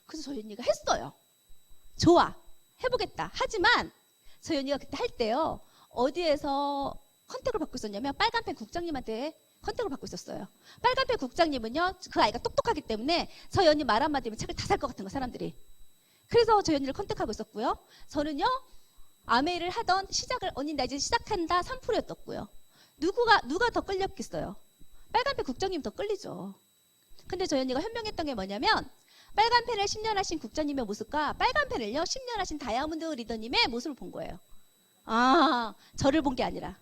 그래서 저희 언니가 했어요. 좋아, 해보겠다. 하지만 저희 언니가 그때 할 때요 어디에서 컨택을 받고 있었냐면 빨간펜 국장님한테 컨택을 받고 있었어요. 빨간펜 국장님은요 그 아이가 똑똑하기 때문에 저희 언니 말 한마디면 책을 다 살 것 같은 거 사람들이. 그래서 저희 언니를 컨택하고 있었고요. 저는요 아메이를 하던 시작을 언니 나 이제 시작한다 3%였었고요. 누가 더 끌렸겠어요? 빨간펜 국장님 더 끌리죠. 근데 저희 언니가 현명했던 게 뭐냐면 빨간 펜을 10년 하신 국장님의 모습과 빨간 펜을요 10년 하신 다이아몬드 리더님의 모습을 본 거예요. 아, 저를 본 게 아니라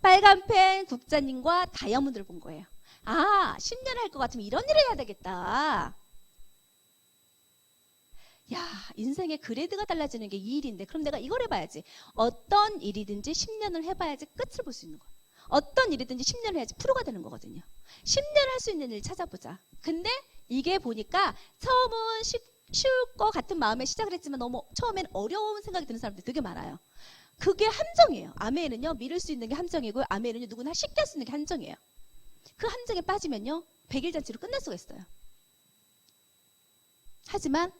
빨간 펜 국장님과 다이아몬드를 본 거예요. 아, 10년 할 것 같으면 이런 일을 해야 되겠다. 야, 인생의 그레이드가 달라지는 게 이 일인데 그럼 내가 이걸 해봐야지. 어떤 일이든지 10년을 해봐야지 끝을 볼 수 있는 거야. 어떤 일이든지 10년을 해야지 프로가 되는 거거든요. 10년 할 수 있는 일 찾아보자. 근데 이게 보니까 처음은 쉬울 것 같은 마음에 시작을 했지만 너무 처음엔 어려운 생각이 드는 사람들이 되게 많아요. 그게 함정이에요. 아메는요 미룰 수 있는 게 함정이고 아메는요 누구나 쉽게 할 수 있는 게 함정이에요. 그 함정에 빠지면요 100일 잔치로 끝날 수가 있어요. 하지만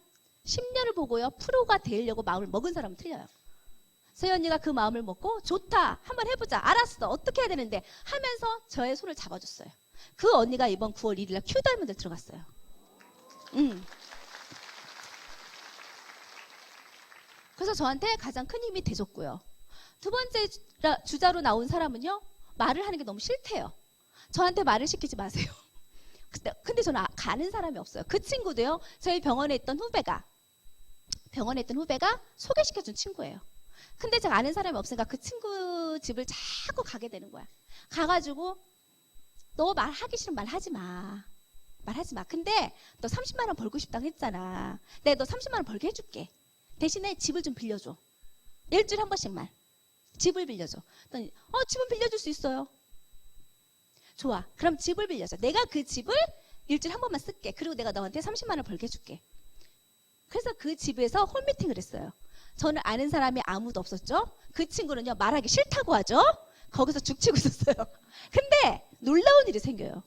10년을 보고요 프로가 되려고 마음을 먹은 사람은 틀려요. 서희 언니가 그 마음을 먹고 좋다 한번 해보자 알았어 어떻게 해야 되는데 하면서 저의 손을 잡아줬어요. 그 언니가 이번 9월 1일날 큐 다이아몬드 들어갔어요. 그래서 저한테 가장 큰 힘이 돼줬고요. 두 번째 주자로 나온 사람은요 말을 하는 게 너무 싫대요. 저한테 말을 시키지 마세요. 근데 저는 가는 사람이 없어요. 그 친구도요 저희 병원에 있던 후배가 소개시켜준 친구예요. 근데 제가 아는 사람이 없으니까 그 친구 집을 자꾸 가게 되는 거야. 가가지고 너 말하기 싫으면 말하지 마. 근데 너 30만 원 벌고 싶다고 했잖아. 내가 너 30만 원 벌게 해줄게. 대신에 집을 좀 빌려줘. 일주일에 한 번씩만 집을 빌려줘. 집은 빌려줄 수 있어요. 좋아. 그럼 집을 빌려줘. 내가 그 집을 일주일에 한 번만 쓸게. 그리고 내가 너한테 30만 원 벌게 해줄게. 그래서 그 집에서 홈미팅을 했어요. 저는 아는 사람이 아무도 없었죠. 그 친구는요 말하기 싫다고 하죠. 거기서 죽치고 있었어요. 근데 놀라운 일이 생겨요.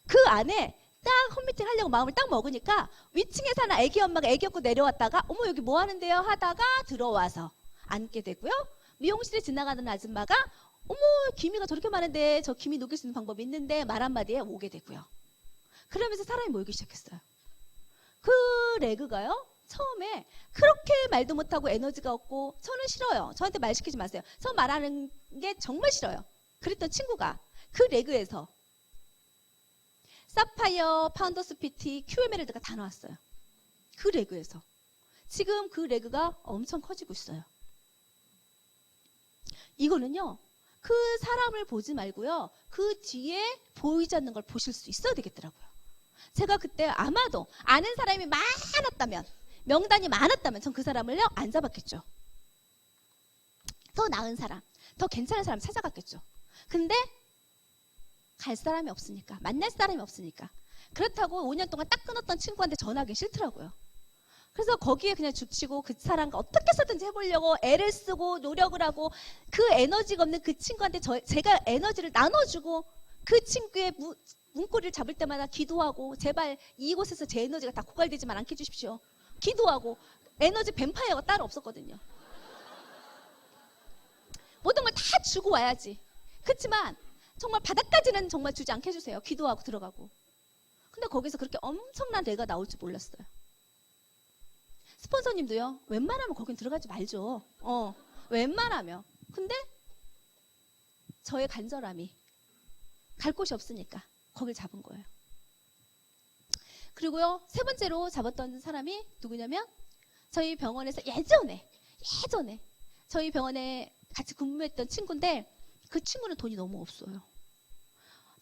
그 안에 딱 홈미팅 하려고 마음을 딱 먹으니까 위층에 사는 애기 엄마가 애기 업고 내려왔다가 어머 여기 뭐 하는데요 하다가 들어와서 앉게 되고요. 미용실에 지나가는 아줌마가 어머 기미가 저렇게 많은데 저 기미 녹일 수 있는 방법이 있는데 말 한마디에 오게 되고요. 그러면서 사람이 모이기 시작했어요. 그 레그가요 처음에 그렇게 말도 못하고 에너지가 없고 저는 싫어요. 저한테 말 시키지 마세요. 저 말하는 게 정말 싫어요. 그랬던 친구가 그 레그에서 사파이어, 파운더스 PT, QMLD가 다 나왔어요. 그 레그에서. 지금 그 레그가 엄청 커지고 있어요. 이거는요. 그 사람을 보지 말고요. 그 뒤에 보이지 않는 걸 보실 수 있어야 되겠더라고요. 제가 그때 아마도 아는 사람이 많았다면 명단이 많았다면 전 그 사람을요 안 잡았겠죠. 더 나은 사람, 더 괜찮은 사람 찾아갔겠죠. 근데 갈 사람이 없으니까, 만날 사람이 없으니까. 그렇다고 5년 동안 딱 끊었던 친구한테 전화하기 싫더라고요. 그래서 거기에 그냥 죽치고 그 사람과 어떻게 해서든지 해보려고 애를 쓰고 노력을 하고 그 에너지가 없는 그 친구한테 제가 에너지를 나눠주고 그 친구의 문고리를 잡을 때마다 기도하고 제발 이곳에서 제 에너지가 다 고갈되지만 않게 해주십시오. 기도하고 에너지 뱀파이어가 따로 없었거든요. 모든 걸 다 주고 와야지. 그렇지만 정말 바닥까지는 정말 주지 않게 해주세요. 기도하고 들어가고. 근데 거기서 그렇게 엄청난 애가 나올 줄 몰랐어요. 스폰서님도요. 웬만하면 거긴 들어가지 말죠. 웬만하면. 근데 저의 간절함이 갈 곳이 없으니까 거길 잡은 거예요. 그리고요. 세 번째로 잡았던 사람이 누구냐면 저희 병원에서 예전에 저희 병원에 같이 근무했던 친구인데 그 친구는 돈이 너무 없어요.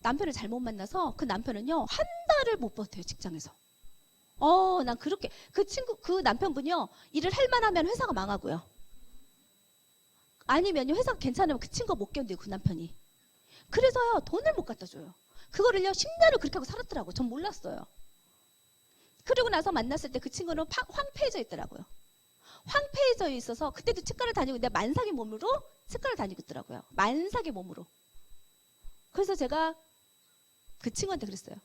남편을 잘못 만나서 그 남편은요 한 달을 못 버텨요. 직장에서. 난 그렇게 그 남편분이요 일을 할 만하면 회사가 망하고요. 아니면요 회사가 괜찮으면 그 친구가 못 견뎌요. 그 남편이. 그래서요 돈을 못 갖다 줘요. 그거를요 10년을 그렇게 하고 살았더라고요. 전 몰랐어요. 그리고 나서 만났을 때 그 친구는 황폐해져 있더라고요. 황폐해져 있어서 그때도 치과를 다니고 있는데 만삭의 몸으로 치과를 다니고 있더라고요. 만삭의 몸으로. 그래서 제가 그 친구한테 그랬어요.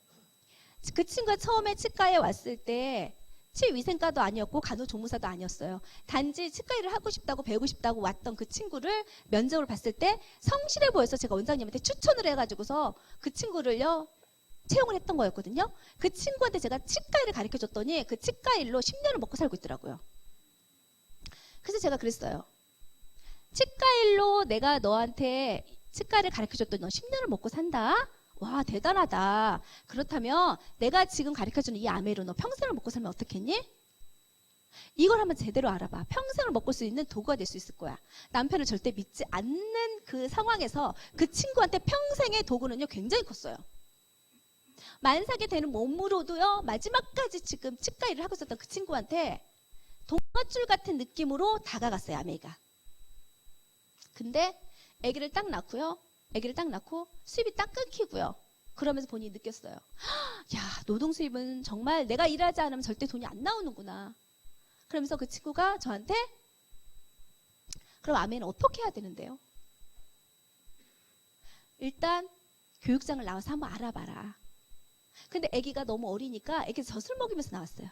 그 친구가 처음에 치과에 왔을 때 치위생과도 아니었고 간호조무사도 아니었어요. 단지 치과 일을 하고 싶다고 배우고 싶다고 왔던 그 친구를 면접을 봤을 때 성실해 보여서 제가 원장님한테 추천을 해가지고서 그 친구를요 채용을 했던 거였거든요. 그 친구한테 제가 치과 일을 가르쳐줬더니 그 치과 일로 10년을 먹고 살고 있더라고요. 그래서 제가 그랬어요. 치과 일로 내가 너한테 치과를 가르쳐줬더니 너 10년을 먹고 산다? 와, 대단하다. 그렇다면 내가 지금 가르쳐주는 이 아메로 너 평생을 먹고 살면 어떻겠니? 이걸 한번 제대로 알아봐. 평생을 먹을 수 있는 도구가 될 수 있을 거야. 남편을 절대 믿지 않는 그 상황에서 그 친구한테 평생의 도구는요, 굉장히 컸어요. 만삭이 되는 몸으로도요, 마지막까지 지금 치과 일을 하고 있었던 그 친구한테 동아줄 같은 느낌으로 다가갔어요, 아메가. 근데 아기를 딱 낳고요. 아기를 딱 낳고 수입이 딱 끊기고요. 그러면서 본인이 느꼈어요. 야, 노동 수입은 정말 내가 일하지 않으면 절대 돈이 안 나오는구나. 그러면서 그 친구가 저한테 그럼 아메는 어떻게 해야 되는데요? 일단 교육장을 나와서 한번 알아봐라. 근데 아기가 너무 어리니까 아기 젖을 먹이면서 나왔어요.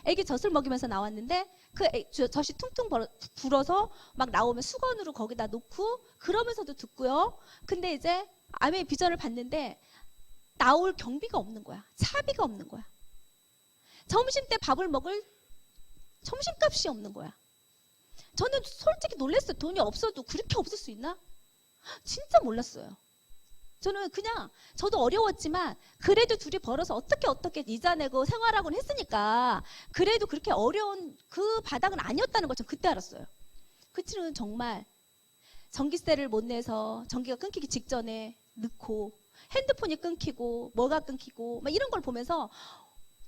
아기 젖을 먹이면서 나왔는데 그 젖이 퉁퉁 불어서 막 나오면 수건으로 거기다 놓고 그러면서도 듣고요. 근데 이제 아메의 비전을 봤는데 나올 경비가 없는 거야. 차비가 없는 거야. 점심 때 밥을 먹을 점심값이 없는 거야. 저는 솔직히 놀랐어요. 돈이 없어도 그렇게 없을 수 있나? 진짜 몰랐어요. 저는 그냥 저도 어려웠지만 그래도 둘이 벌어서 어떻게 이자 내고 생활하곤 했으니까 그래도 그렇게 어려운 그 바닥은 아니었다는 걸 전 그때 알았어요. 그 친구는 정말 전기세를 못 내서 전기가 끊기기 직전에 넣고 핸드폰이 끊기고 뭐가 끊기고 막 이런 걸 보면서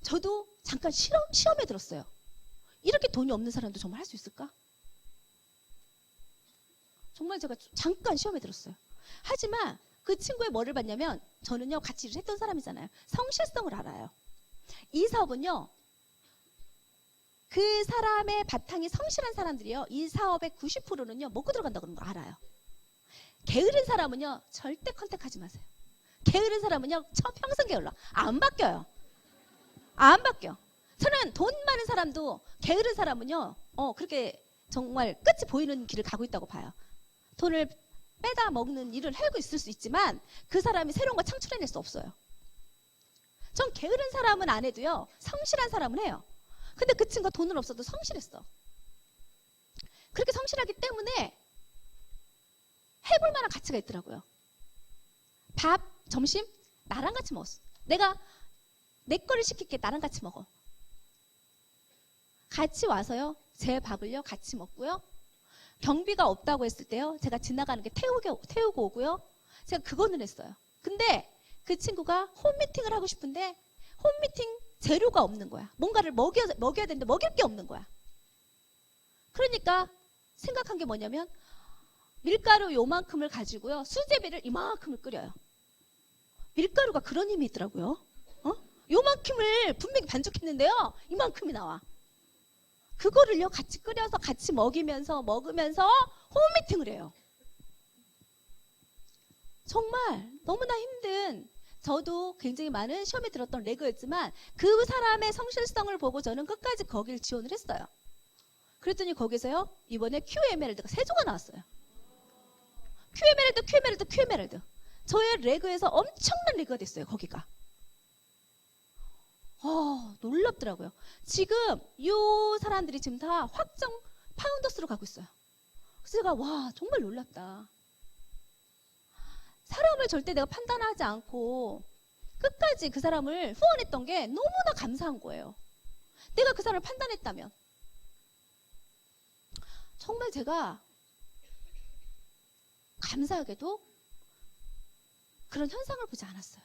저도 잠깐 시험에 들었어요. 이렇게 돈이 없는 사람도 정말 할 수 있을까? 정말 제가 잠깐 시험에 들었어요. 하지만 그 친구의 뭐를 봤냐면 저는요 같이 일을 했던 사람이잖아요. 성실성을 알아요. 이 사업은요 그 사람의 바탕이 성실한 사람들이요 이 사업의 90%는요 먹고 들어간다고 걸 알아요. 게으른 사람은요 절대 컨택하지 마세요. 게으른 사람은요 평생 게을러. 안 바뀌어요. 안 바뀌어. 저는 돈 많은 사람도 게으른 사람은요 그렇게 정말 끝이 보이는 길을 가고 있다고 봐요. 돈을 빼다 먹는 일을 하고 있을 수 있지만 그 사람이 새로운 걸 창출해낼 수 없어요. 전 게으른 사람은 안 해도요 성실한 사람은 해요. 근데 그 친구가 돈은 없어도 성실했어. 그렇게 성실하기 때문에 해볼 만한 가치가 있더라고요. 밥, 점심 나랑 같이 먹었어. 내가 내 거를 시킬게. 나랑 같이 먹어. 같이 와서요 제 밥을요 같이 먹고요. 경비가 없다고 했을 때요 제가 지나가는 게 태우고 오고요. 제가 그거는 했어요. 근데 그 친구가 홈미팅을 하고 싶은데 홈미팅 재료가 없는 거야. 뭔가를 먹여야 되는데 먹일 게 없는 거야. 그러니까 생각한 게 뭐냐면 밀가루 요만큼을 가지고요 수제비를 이만큼을 끓여요. 밀가루가 그런 힘이 있더라고요. 요만큼을 분명히 반죽했는데요 이만큼이 나와. 그거를요 같이 끓여서 같이 먹으면서 홈미팅을 해요. 정말 너무나 힘든 저도 굉장히 많은 시험에 들었던 레그였지만 그 사람의 성실성을 보고 저는 끝까지 거길 지원을 했어요. 그랬더니 거기서요 이번에 QML드가 3조가 나왔어요. QML드 저의 레그에서 엄청난 레그가 됐어요. 거기가 놀랍더라고요. 지금 이 사람들이 지금 다 확정 파운더스로 가고 있어요. 그래서 제가 와 정말 놀랍다. 사람을 절대 내가 판단하지 않고 끝까지 그 사람을 후원했던 게 너무나 감사한 거예요. 내가 그 사람을 판단했다면 정말 제가 감사하게도 그런 현상을 보지 않았어요.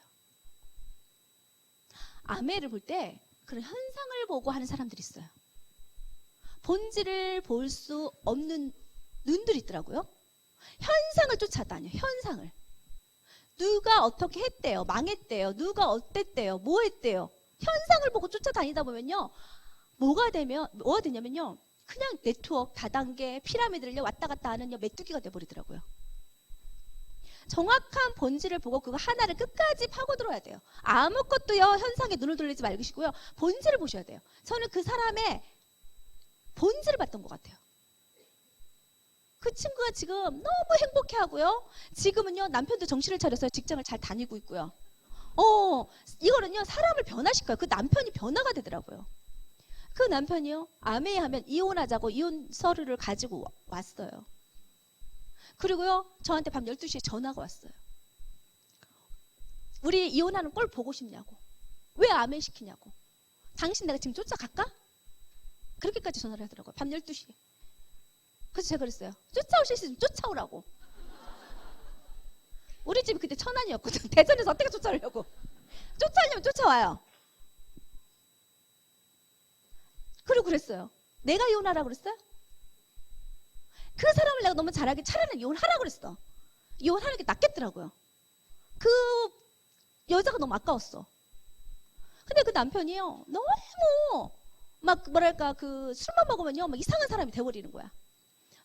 아메를 볼 때 그런 현상을 보고 하는 사람들이 있어요. 본질을 볼 수 없는 눈들이 있더라고요. 현상을 쫓아다녀. 현상을. 누가 어떻게 했대요. 망했대요. 누가 어땠대요. 뭐 했대요. 현상을 보고 쫓아다니다 보면요. 뭐가 되냐면요. 그냥 네트워크, 다단계, 피라미드를 왔다 갔다 하는 메뚜기가 돼버리더라고요. 정확한 본질을 보고 그거 하나를 끝까지 파고들어야 돼요. 아무것도요 현상에 눈을 돌리지 말으시고요. 본질을 보셔야 돼요. 저는 그 사람의 본질을 봤던 것 같아요. 그 친구가 지금 너무 행복해하고요. 지금은요 남편도 정신을 차려서 직장을 잘 다니고 있고요. 이거는요 사람을 변화시켜요. 그 남편이 변화가 되더라고요. 그 남편이요 아메이 하면 이혼하자고 이혼 서류를 가지고 왔어요. 그리고요 저한테 밤 12시에 전화가 왔어요. 우리 이혼하는 꼴 보고 싶냐고. 왜 아멘 시키냐고. 당신 내가 지금 쫓아갈까? 그렇게까지 전화를 하더라고요. 밤 12시에. 그래서 제가 그랬어요. 쫓아올 수 있으면 쫓아오라고. 우리 집이 그때 천안이었거든. 대전에서 어떻게 쫓아오려고. 쫓아오려면 쫓아와요. 그리고 그랬어요. 내가 이혼하라고 그랬어요? 그 사람을 내가 너무 잘하게 차라리 이혼하라고 그랬어. 이혼하는 게 낫겠더라고요. 그 여자가 너무 아까웠어. 근데 그 남편이요, 너무 막 뭐랄까 그 술만 먹으면요 막 이상한 사람이 돼버리는 거야.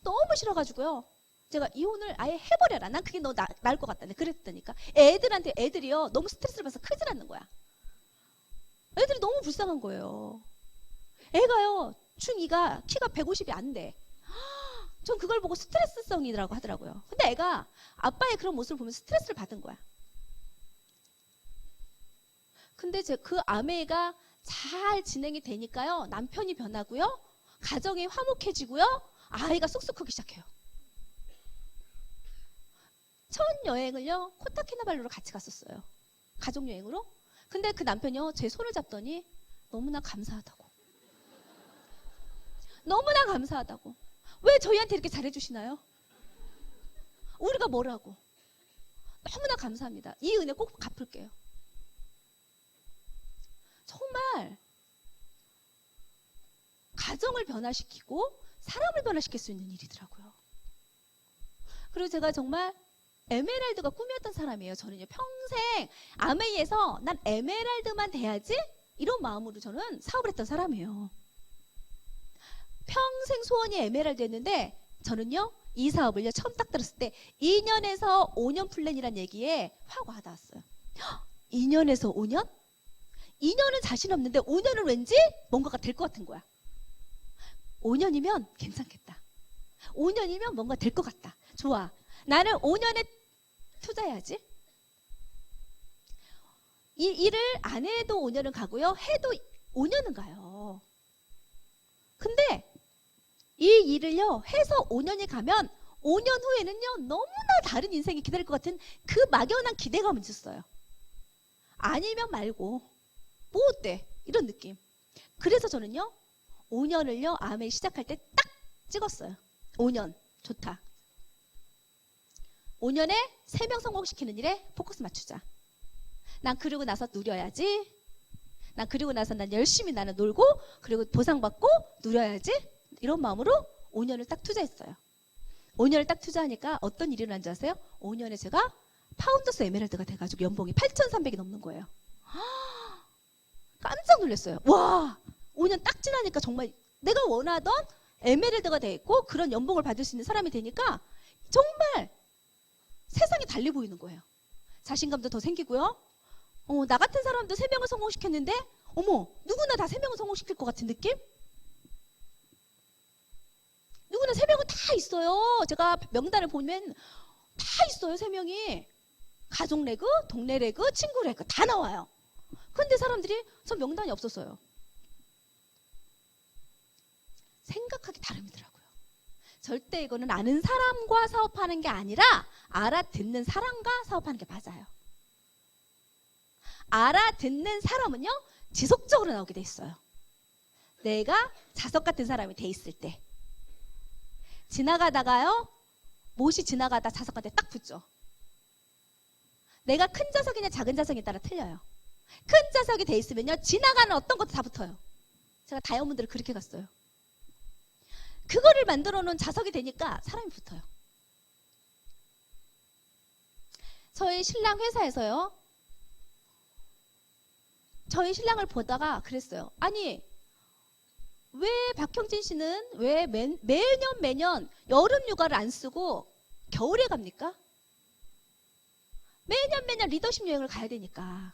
너무 싫어가지고요. 제가 이혼을 아예 해버려라. 난 그게 너 나을 것 같다. 그랬다니까. 애들이요 너무 스트레스를 받아서 크질 않는 거야. 애들이 너무 불쌍한 거예요. 애가요 중2가 키가 150이 안 돼. 전 그걸 보고 스트레스성이라고 하더라고요. 근데 애가 아빠의 그런 모습을 보면 스트레스를 받은 거야. 근데 그 아내가 잘 진행이 되니까요. 남편이 변하고요. 가정이 화목해지고요. 아이가 쑥쑥 크기 시작해요. 첫 여행을요. 코타키나발루로 같이 갔었어요. 가족여행으로. 근데 그 남편이요. 제 손을 잡더니 너무나 감사하다고. 너무나 감사하다고. 왜 저희한테 이렇게 잘해주시나요? 우리가 뭐라고. 너무나 감사합니다. 이 은혜 꼭 갚을게요. 정말 가정을 변화시키고 사람을 변화시킬 수 있는 일이더라고요. 그리고 제가 정말 에메랄드가 꿈이었던 사람이에요. 저는요 평생 아메이에서 난 에메랄드만 돼야지 이런 마음으로 저는 사업을 했던 사람이에요. 평생 소원이 에메랄드였는데 저는요 이 사업을요 처음 딱 들었을 때 2년에서 5년 플랜이란 얘기에 확 와닿았어요. 2년에서 5년? 2년은 자신 없는데 5년은 왠지 뭔가가 될 것 같은 거야. 5년이면 괜찮겠다. 5년이면 뭔가 될 것 같다. 좋아. 나는 5년에 투자해야지. 이 일을 안 해도 5년은 가고요. 해도 5년은 가요. 근데 이 일을요 해서 5년이 가면 5년 후에는요 너무나 다른 인생이 기다릴 것 같은 그 막연한 기대감이 있었어요. 아니면 말고 뭐 어때? 이런 느낌. 그래서 저는요 5년을요 암에 시작할 때 딱 찍었어요. 5년 좋다. 5년에 3명 성공시키는 일에 포커스 맞추자. 난 그러고 나서 누려야지. 난 그리고 나서 난 열심히 나는 놀고 그리고 보상받고 누려야지. 이런 마음으로 5년을 딱 투자했어요. 5년을 딱 투자하니까 어떤 일이 일어난 줄 아세요? 5년에 제가 파운더스 에메랄드가 돼가지고 연봉이 8,300이 넘는 거예요. 깜짝 놀랐어요. 와 5년 딱 지나니까 정말 내가 원하던 에메랄드가 돼 있고 그런 연봉을 받을 수 있는 사람이 되니까 정말 세상이 달리 보이는 거예요. 자신감도 더 생기고요. 나 같은 사람도 3명을 성공시켰는데 어머 누구나 다 3명을 성공시킬 것 같은 느낌? 누구나 3명은 다 있어요. 제가 명단을 보면 다 있어요. 3명이. 가족 레그, 동네 레그, 친구 레그 다 나와요. 근데 사람들이 전 명단이 없었어요. 생각하기 다름이더라고요. 절대 이거는 아는 사람과 사업하는 게 아니라 알아듣는 사람과 사업하는 게 맞아요. 알아듣는 사람은요 지속적으로 나오게 돼 있어요. 내가 자석 같은 사람이 돼 있을 때 지나가다가요 못이 지나가다 자석한테 딱 붙죠. 내가 큰 자석이냐 작은 자석에 따라 틀려요. 큰 자석이 돼 있으면요 지나가는 어떤 것도 다 붙어요. 제가 다이아몬드를 그렇게 갔어요. 그거를 만들어 놓은 자석이 되니까 사람이 붙어요. 저희 신랑 회사에서요 저희 신랑을 보다가 그랬어요. 아니 왜 박형진 씨는 왜 매년 여름 휴가를 안 쓰고 겨울에 갑니까? 매년 리더십 여행을 가야 되니까.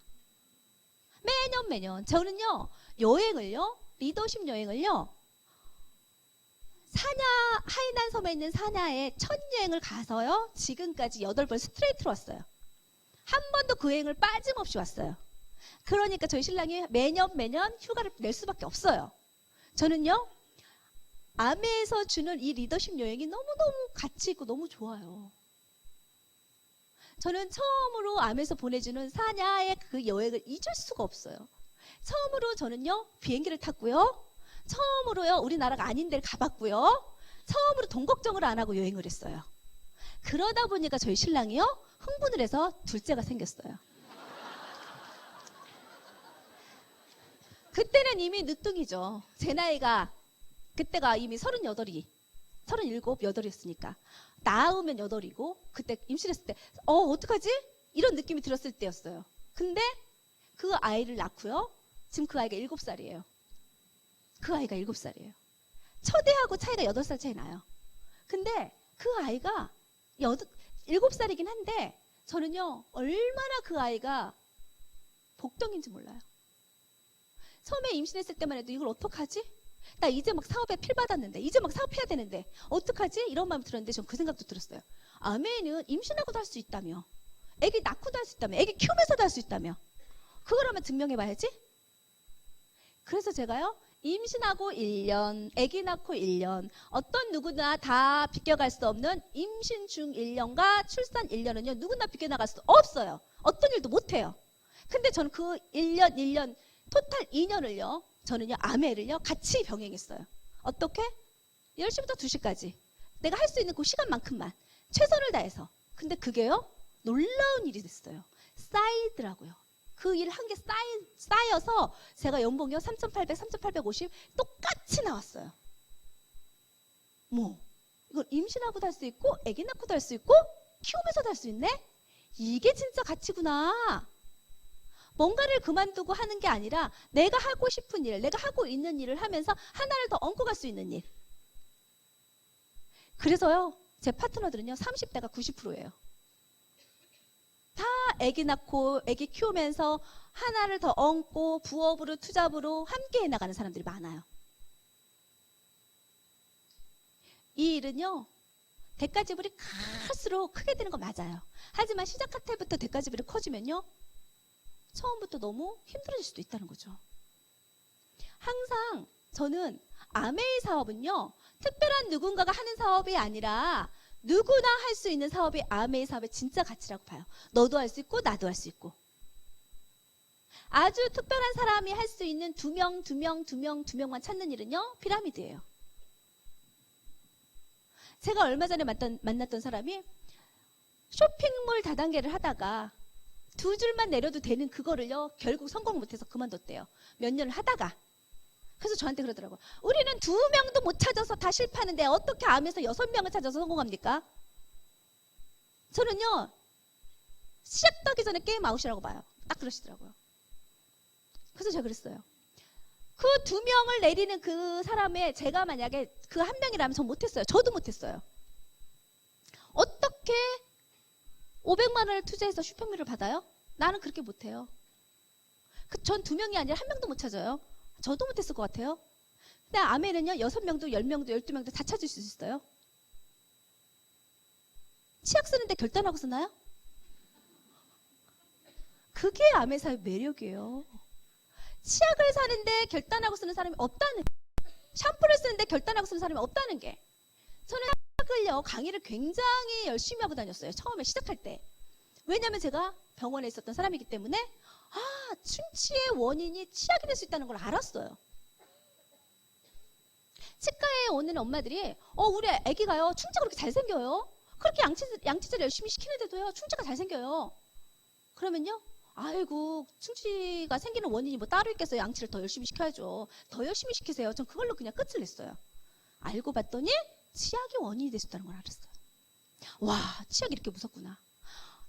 매년 저는요 여행을요 리더십 여행을요 사냐 하이난 섬에 있는 사냐에 첫 여행을 가서요 지금까지 8번 스트레이트로 왔어요. 한 번도 그 여행을 빠짐없이 왔어요. 그러니까 저희 신랑이 매년 휴가를 낼 수밖에 없어요. 저는요 아메에서 주는 이 리더십 여행이 너무너무 가치 있고 너무 좋아요. 저는 처음으로 암에서 보내주는 사냐의 그 여행을 잊을 수가 없어요. 처음으로 저는요, 비행기를 탔고요. 처음으로요, 우리나라가 아닌 데를 가봤고요. 처음으로 돈 걱정을 안 하고 여행을 했어요. 그러다 보니까 저희 신랑이요, 흥분을 해서 둘째가 생겼어요. 그때는 이미 늦둥이죠. 제 나이가 그때가 이미 38이 37, 8이었으니까 낳으면 8이고 그때 임신했을 때 어떡하지? 이런 느낌이 들었을 때였어요. 근데 그 아이를 낳고요. 지금 그 아이가 7살이에요. 그 아이가 7살이에요. 첫애하고 차이가 8살 차이 나요. 근데 그 아이가 7살이긴 한데 저는요, 얼마나 그 아이가 복덩인지 몰라요. 처음에 임신했을 때만 해도 이걸 어떡하지? 나 이제 막 사업에 필 받았는데, 이제 막 사업해야 되는데 어떡하지? 이런 마음이 들었는데 전 그 생각도 들었어요. 아메는 임신하고도 할 수 있다며, 애기 낳고도 할 수 있다며, 애기 키우면서도 할 수 있다며, 그걸 한번 증명해봐야지. 그래서 제가요, 임신하고 1년, 애기 낳고 1년, 어떤 누구나 다 비껴갈 수 없는 임신 중 1년과 출산 1년은요, 누구나 비껴나갈 수 없어요. 어떤 일도 못해요. 근데 저는 그 1년, 토탈 2년을요, 저는요, 아메를요, 같이 병행했어요. 어떻게? 10시부터 2시까지. 내가 할 수 있는 그 시간만큼만 최선을 다해서. 근데 그게요, 놀라운 일이 됐어요. 쌓이더라고요. 그 일 한 개 쌓여서 제가 연봉이요, 3,800, 3,850 똑같이 나왔어요. 뭐, 이걸 임신하고도 할 수 있고, 아기 낳고도 할 수 있고, 키우면서도 할 수 있네? 이게 진짜 가치구나. 뭔가를 그만두고 하는 게 아니라 내가 하고 싶은 일, 내가 하고 있는 일을 하면서 하나를 더 얹고 갈 수 있는 일. 그래서요, 제 파트너들은요, 30대가 90%예요. 다 아기 낳고 아기 키우면서 하나를 더 얹고 부업으로 투잡으로 함께 해나가는 사람들이 많아요. 이 일은요, 대가지불이 클수록 크게 되는 거 맞아요. 하지만 시작할 때부터 대가지불이 커지면요, 처음부터 너무 힘들어질 수도 있다는 거죠. 항상 저는 아메이 사업은요, 특별한 누군가가 하는 사업이 아니라 누구나 할 수 있는 사업이 아메이 사업의 진짜 가치라고 봐요. 너도 할 수 있고 나도 할 수 있고. 아주 특별한 사람이 할 수 있는 2명만 찾는 일은요, 피라미드예요. 제가 얼마 전에 만났던 사람이 쇼핑몰 다단계를 하다가 2줄만 내려도 되는 그거를요, 결국 성공 못해서 그만뒀대요. 몇 년을 하다가. 그래서 저한테 그러더라고요. 우리는 2명도 못 찾아서 다 실패하는데 어떻게 암에서 6명을 찾아서 성공합니까? 저는요, 시작도 하기 전에 게임 아웃이라고 봐요. 딱 그러시더라고요. 그래서 제가 그랬어요. 그 2명을 내리는 그 사람의 제가 만약에 그 한 명이라면 전 못했어요. 저도 못했어요. 어떻게 500만 원을 투자해서 쇼핑몰을 받아요? 나는 그렇게 못해요. 전 2명이 아니라 1명도 못 찾아요. 저도 못했을 것 같아요. 근데 아메는요, 6명도 10명도 12명도 다 찾을 수 있어요. 치약 쓰는데 결단하고 쓰나요? 그게 아메 사의 매력이에요. 치약을 사는데 결단하고 쓰는 사람이 없다는 게, 샴푸를 쓰는데 결단하고 쓰는 사람이 없다는 게. 저는 치약을요, 강의를 굉장히 열심히 하고 다녔어요. 처음에 시작할 때. 왜냐하면 제가 병원에 있었던 사람이기 때문에 충치의 원인이 치약이 될 수 있다는 걸 알았어요. 치과에 오는 엄마들이 우리 아기가요, 충치가 그렇게 잘생겨요. 그렇게 양치질을 열심히 시키는데도요, 충치가 잘생겨요. 그러면요, 아이고, 충치가 생기는 원인이 뭐 따로 있겠어요. 양치를 더 열심히 시켜야죠. 더 열심히 시키세요. 전 그걸로 그냥 끝을 냈어요. 알고 봤더니 치약이 원인이 될 수 있다는 걸 알았어요. 와, 치약이 이렇게 무섭구나.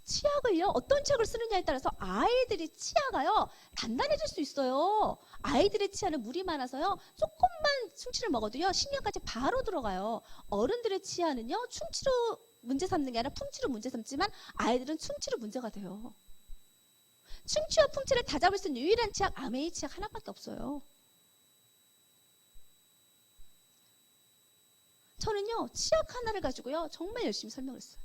치약을요, 어떤 치약을 쓰느냐에 따라서 아이들이 치아가요, 단단해질 수 있어요. 아이들의 치아는 물이 많아서요, 조금만 충치를 먹어도요, 신경까지 바로 들어가요. 어른들의 치아는요, 충치로 문제 삼는 게 아니라 풍치로 문제 삼지만 아이들은 충치로 문제가 돼요. 충치와 풍치를 다 잡을 수 있는 유일한 치약, 아메이 치약 하나밖에 없어요. 저는요, 치약 하나를 가지고요, 정말 열심히 설명을 했어요.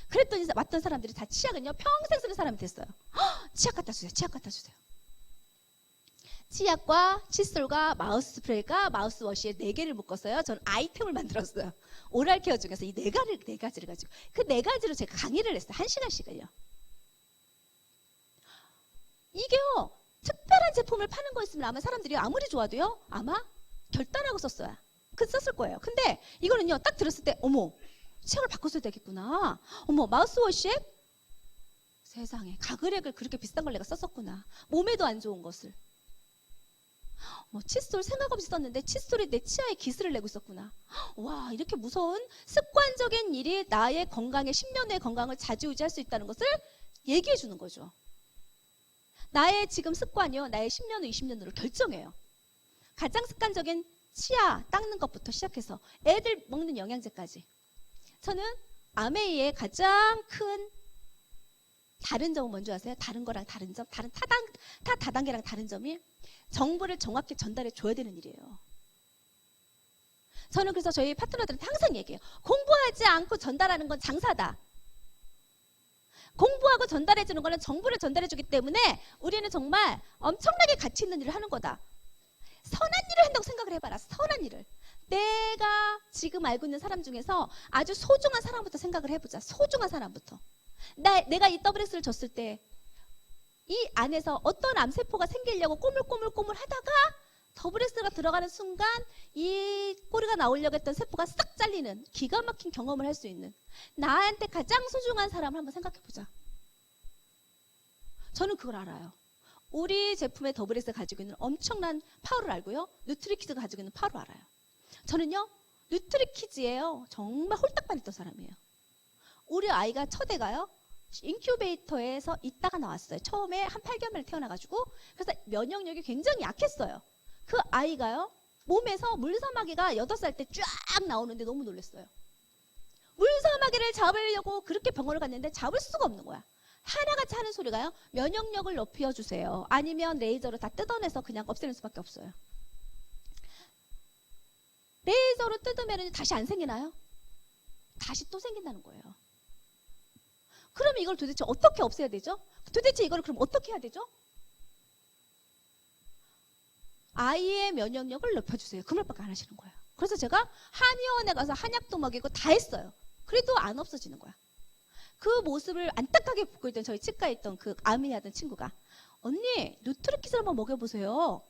그랬더니 왔던 사람들이 다 치약은요, 평생 쓰는 사람이 됐어요. 치약 갖다 주세요. 치약 갖다 주세요. 치약과 칫솔과 마우스 스프레이가 마우스워시에 4개를 묶었어요. 전 아이템을 만들었어요. 오랄 케어 중에서 이 4가지를 가지고 그 4가지로 제가 강의를 했어요. 1시간씩을요. 이게요. 특별한 제품을 파는 거 있으면 아마 사람들이 아무리 좋아도요. 아마 결단하고 썼어요. 썼을 거예요. 근데 이거는요. 딱 들었을 때 어머 치약을 바꿨어야 되겠구나. 어머 마우스워시에 세상에 가글액을 그렇게 비싼 걸 내가 썼었구나. 몸에도 안 좋은 것을. 뭐 칫솔 생각 없이 썼는데 칫솔이 내 치아에 기스를 내고 있었구나. 와 이렇게 무서운 습관적인 일이 나의 건강에 10년의 건강을 좌지우지할 수 있다는 것을 얘기해 주는 거죠. 나의 지금 습관이요. 나의 10년 후 20년으로 결정해요. 가장 습관적인 치아 닦는 것부터 시작해서 애들 먹는 영양제까지. 저는 아메이의 가장 큰 다른 점은 뭔지 아세요? 다른 거랑 다른 점, 다른 타 다단계랑 다른 점이 정보를 정확히 전달해 줘야 되는 일이에요. 저는 그래서 저희 파트너들한테 항상 얘기해요. 공부하지 않고 전달하는 건 장사다. 공부하고 전달해 주는 거는 정보를 전달해 주기 때문에 우리는 정말 엄청나게 가치 있는 일을 하는 거다. 선한 일을 한다고 생각을 해봐라. 선한 일을. 내가 지금 알고 있는 사람 중에서 아주 소중한 사람부터 생각을 해보자. 소중한 사람부터. 내가 이 WS를 줬을 때 이 안에서 어떤 암세포가 생기려고 꼬물꼬물 하다가 WS가 들어가는 순간 이 꼬리가 나오려고 했던 세포가 싹 잘리는 기가 막힌 경험을 할 수 있는 나한테 가장 소중한 사람을 한번 생각해보자. 저는 그걸 알아요. 우리 제품의 WS가 가지고 있는 엄청난 파워를 알고요. 누트리키즈가 가지고 있는 파워를 알아요. 저는요. 누트리키즈예요. 정말 홀딱 반했던 사람이에요. 우리 아이가 첫애가요. 인큐베이터에서 있다가 나왔어요. 처음에 한 8개월 만에 태어나가지고 그래서 면역력이 굉장히 약했어요. 그 아이가요. 몸에서 물사마귀가 8살 때 쫙 나오는데 너무 놀랐어요. 물사마귀를 잡으려고 그렇게 병원을 갔는데 잡을 수가 없는 거야. 하나같이 하는 소리가요. 면역력을 높여주세요. 아니면 레이저로 다 뜯어내서 그냥 없애는 수밖에 없어요. 레이저로 뜯으면 다시 안 생기나요? 다시 또 생긴다는 거예요. 그러면 이걸 도대체 어떻게 없애야 되죠? 도대체 이걸 그럼 어떻게 해야 되죠? 아이의 면역력을 높여주세요. 그 말밖에 안 하시는 거예요. 그래서 제가 한의원에 가서 한약도 먹이고 다 했어요. 그래도 안 없어지는 거야. 그 모습을 안타깝게 보고 있던 저희 치과에 있던 그 아민이 하던 친구가 언니 누트리키즈를 한번 먹여보세요.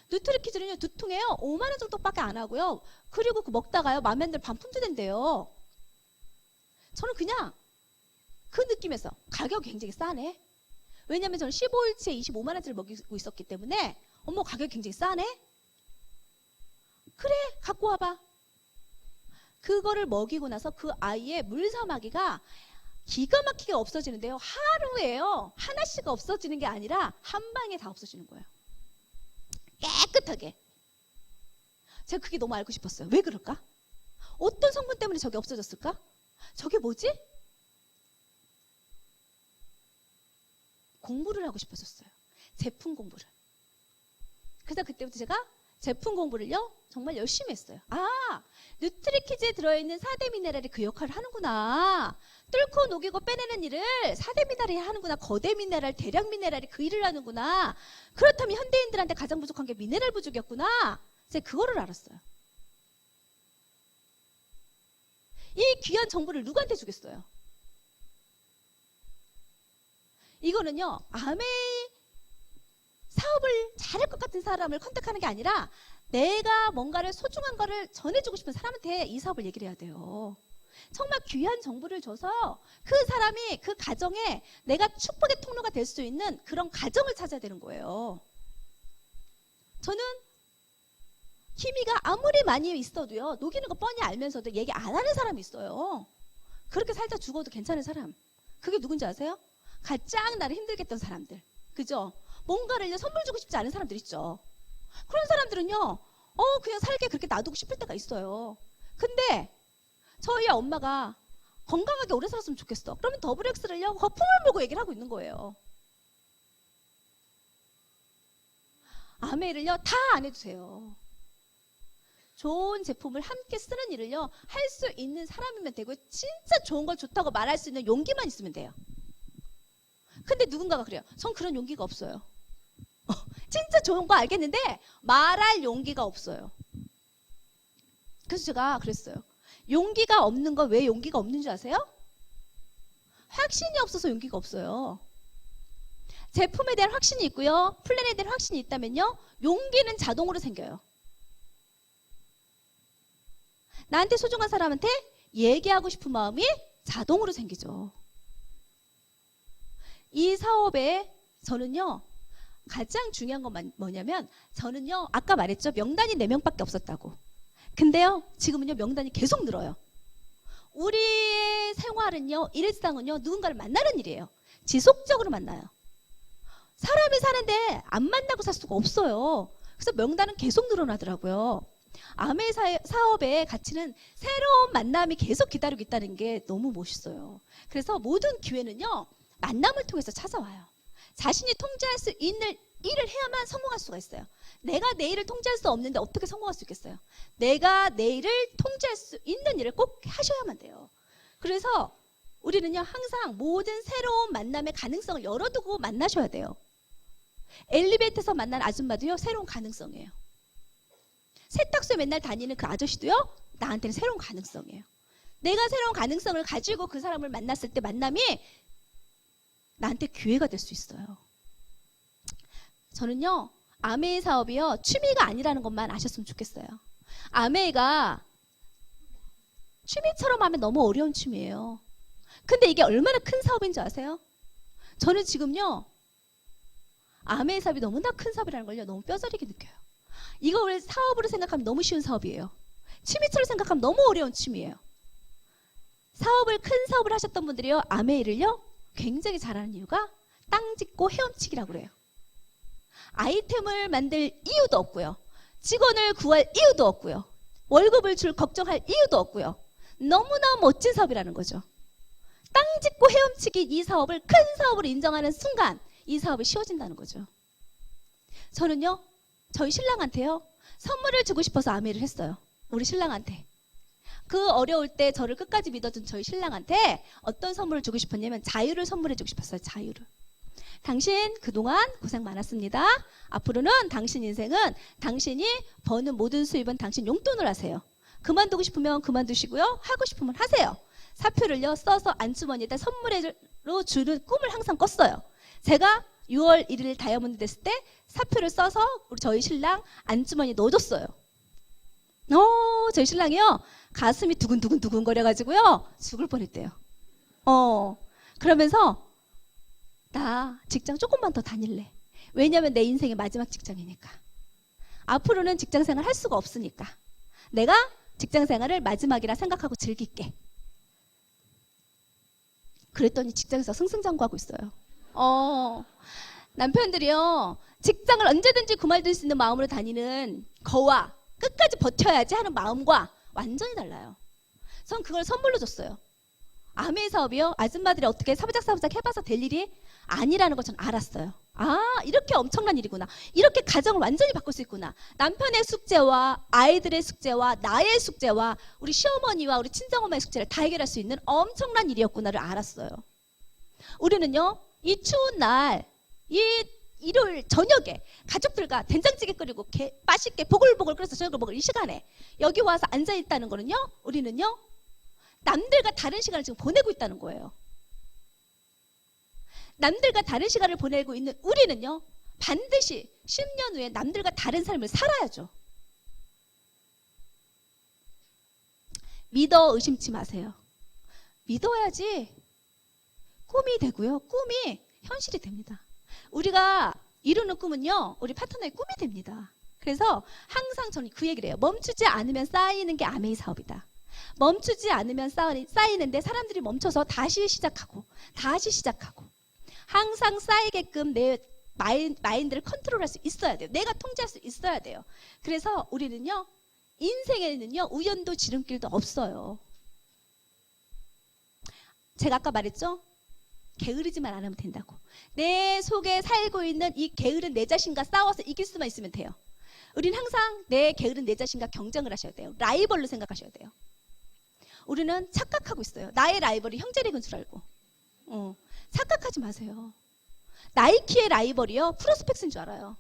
누트리키즈는요 두통에요 5만 원 정도밖에 안 하고요. 그리고 그 먹다가요 마음에 안 들면 반품도 된대요. 저는 그냥 그 느낌에서 가격이 굉장히 싸네. 왜냐면 저는 15일치에 25만 원짜리를 먹이고 있었기 때문에 어머 가격이 굉장히 싸네. 그래 갖고 와봐. 그거를 먹이고 나서 그 아이의 물사마귀가 기가 막히게 없어지는데요. 하루에요. 하나씩 없어지는 게 아니라 한 방에 다 없어지는 거예요. 깨끗하게. 제가 그게 너무 알고 싶었어요. 왜 그럴까? 어떤 성분 때문에 저게 없어졌을까? 저게 뭐지? 공부를 하고 싶어졌어요. 제품 공부를. 그래서 그때부터 제가 제품 공부를요 정말 열심히 했어요. 아, 누트리키즈에 들어있는 4대 미네랄이 그 역할을 하는구나. 뚫고 녹이고 빼내는 일을 4대 미네랄이 하는구나. 거대 미네랄, 대량 미네랄이 그 일을 하는구나. 그렇다면 현대인들한테 가장 부족한 게 미네랄 부족이었구나. 제가 그거를 알았어요. 이 귀한 정보를 누구한테 주겠어요? 이거는요 암의 사업을 잘할 것 같은 사람을 컨택하는 게 아니라 내가 뭔가를 소중한 거를 전해주고 싶은 사람한테 이 사업을 얘기를 해야 돼요. 정말 귀한 정보를 줘서 그 사람이 그 가정에 내가 축복의 통로가 될 수 있는 그런 가정을 찾아야 되는 거예요. 저는 희미가 아무리 많이 있어도요 녹이는 거 뻔히 알면서도 얘기 안 하는 사람이 있어요. 그렇게 살다 죽어도 괜찮은 사람. 그게 누군지 아세요? 가장 나를 힘들게 했던 사람들. 그죠? 뭔가를 선물 주고 싶지 않은 사람들 있죠. 그런 사람들은요 그냥 살게 그렇게 놔두고 싶을 때가 있어요. 근데 저희 엄마가 건강하게 오래 살았으면 좋겠어. 그러면 WX를요 거품을 보고 얘기를 하고 있는 거예요. 아메이를요 다 안 해도 돼요. 좋은 제품을 함께 쓰는 일을요 할 수 있는 사람이면 되고 진짜 좋은 걸 좋다고 말할 수 있는 용기만 있으면 돼요. 근데 누군가가 그래요. 전 그런 용기가 없어요. 진짜 좋은 거 알겠는데 말할 용기가 없어요. 그래서 제가 그랬어요. 용기가 없는 거 왜 용기가 없는 줄 아세요? 확신이 없어서 용기가 없어요. 제품에 대한 확신이 있고요. 플랜에 대한 확신이 있다면요. 용기는 자동으로 생겨요. 나한테 소중한 사람한테 얘기하고 싶은 마음이 자동으로 생기죠. 이 사업에 저는요. 가장 중요한 건 뭐냐면 저는요. 아까 말했죠. 명단이 4명밖에 없었다고. 근데요. 지금은요. 명단이 계속 늘어요. 우리의 생활은요. 일상은요. 누군가를 만나는 일이에요. 지속적으로 만나요. 사람이 사는데 안 만나고 살 수가 없어요. 그래서 명단은 계속 늘어나더라고요. 아메 사업의 가치는 새로운 만남이 계속 기다리고 있다는 게 너무 멋있어요. 그래서 모든 기회는요. 만남을 통해서 찾아와요. 자신이 통제할 수 있는 일을 해야만 성공할 수가 있어요. 내가 내 일을 통제할 수 없는데 어떻게 성공할 수 있겠어요? 내가 내 일을 통제할 수 있는 일을 꼭 하셔야만 돼요. 그래서 우리는요. 항상 모든 새로운 만남의 가능성을 열어두고 만나셔야 돼요. 엘리베이터에서 만난 아줌마도요. 새로운 가능성이에요. 세탁소에 맨날 다니는 그 아저씨도요. 나한테는 새로운 가능성이에요. 내가 새로운 가능성을 가지고 그 사람을 만났을 때 만남이 나한테 기회가 될 수 있어요. 저는요. 아메이 사업이요. 취미가 아니라는 것만 아셨으면 좋겠어요. 아메이가 취미처럼 하면 너무 어려운 취미예요. 근데 이게 얼마나 큰 사업인 줄 아세요? 저는 지금요. 아메이 사업이 너무나 큰 사업이라는 걸요. 너무 뼈저리게 느껴요. 이걸 사업으로 생각하면 너무 쉬운 사업이에요. 취미처럼 생각하면 너무 어려운 취미예요. 큰 사업을 하셨던 분들이요. 아메이를요. 굉장히 잘하는 이유가 땅 짚고 헤엄치기라고 그래요. 아이템을 만들 이유도 없고요. 직원을 구할 이유도 없고요. 월급을 줄 걱정할 이유도 없고요. 너무나 멋진 사업이라는 거죠. 땅 짚고 헤엄치기 이 사업을 큰 사업으로 인정하는 순간 이 사업이 쉬워진다는 거죠. 저는요. 저희 신랑한테요. 선물을 주고 싶어서 아메이를 했어요. 우리 신랑한테. 그 어려울 때 저를 끝까지 믿어준 저희 신랑한테 어떤 선물을 주고 싶었냐면 자유를 선물해주고 싶었어요. 자유를. 당신 그동안 고생 많았습니다. 앞으로는 당신 인생은 당신이 버는 모든 수입은 당신 용돈을 하세요. 그만두고 싶으면 그만두시고요. 하고 싶으면 하세요. 사표를요. 써서 안주머니에다 선물로 주는 꿈을 항상 꿨어요. 제가 6월 1일 다이아몬드 됐을 때 사표를 써서 저희 신랑 안주머니에 넣어줬어요. 저희 신랑이요. 가슴이 두근두근 거려가지고요. 죽을 뻔했대요. 그러면서 나 직장 조금만 더 다닐래. 왜냐면 내 인생의 마지막 직장이니까. 앞으로는 직장 생활 할 수가 없으니까. 내가 직장 생활을 마지막이라 생각하고 즐길게. 그랬더니 직장에서 승승장구하고 있어요. 남편들이요. 직장을 언제든지 그만둘 수 있는 마음으로 다니는 거와 끝까지 버텨야지 하는 마음과 완전히 달라요. 전 그걸 선물로 줬어요. 아메이 사업이요. 아줌마들이 어떻게 사부작사부작 해봐서 될 일이 아니라는 걸 전 알았어요. 이렇게 엄청난 일이구나. 이렇게 가정을 완전히 바꿀 수 있구나. 남편의 숙제와 아이들의 숙제와 나의 숙제와 우리 시어머니와 우리 친정엄마의 숙제를 다 해결할 수 있는 엄청난 일이었구나를 알았어요. 우리는요. 이 추운 날, 이 일요일 저녁에 가족들과 된장찌개 끓이고 맛있게 보글보글 끓여서 저녁을 먹을 이 시간에 여기 와서 앉아있다는 거는요. 우리는요. 남들과 다른 시간을 지금 보내고 있다는 거예요. 남들과 다른 시간을 보내고 있는 우리는요. 반드시 10년 후에 남들과 다른 삶을 살아야죠. 믿어 의심치 마세요. 믿어야지 꿈이 되고요. 꿈이 현실이 됩니다. 우리가 이루는 꿈은요. 우리 파트너의 꿈이 됩니다. 그래서 항상 저는 그 얘기를 해요. 멈추지 않으면 쌓이는 게 아메이 사업이다. 멈추지 않으면 쌓이는데 사람들이 멈춰서 다시 시작하고 항상 쌓이게끔 내 마인드를 컨트롤할 수 있어야 돼요. 내가 통제할 수 있어야 돼요. 그래서 우리는요. 인생에는요. 우연도 지름길도 없어요. 제가 아까 말했죠. 게으르지만 않으면 된다고. 내 속에 살고 있는 이 게으른 내 자신과 싸워서 이길 수만 있으면 돼요. 우린 항상 내 게으른 내 자신과 경쟁을 하셔야 돼요. 라이벌로 생각하셔야 돼요. 우리는 착각하고 있어요. 나의 라이벌이 형제력인 줄 알고. 착각하지 마세요. 나이키의 라이벌이요, 프로스펙스인 줄 알아요.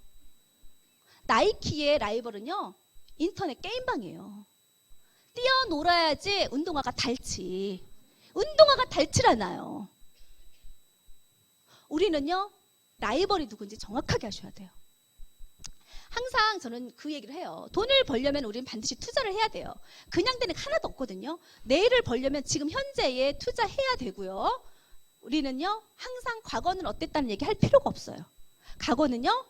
나이키의 라이벌은요, 인터넷 게임방이에요. 뛰어놀아야지 운동화가 닳지. 운동화가 닳질 않아요. 우리는요, 라이벌이 누군지 정확하게 하셔야 돼요. 항상 저는 그 얘기를 해요. 돈을 벌려면 우리는 반드시 투자를 해야 돼요. 그냥 되는 게 하나도 없거든요. 내일을 벌려면 지금 현재에 투자해야 되고요. 우리는요, 항상 과거는 어땠다는 얘기 할 필요가 없어요. 과거는요,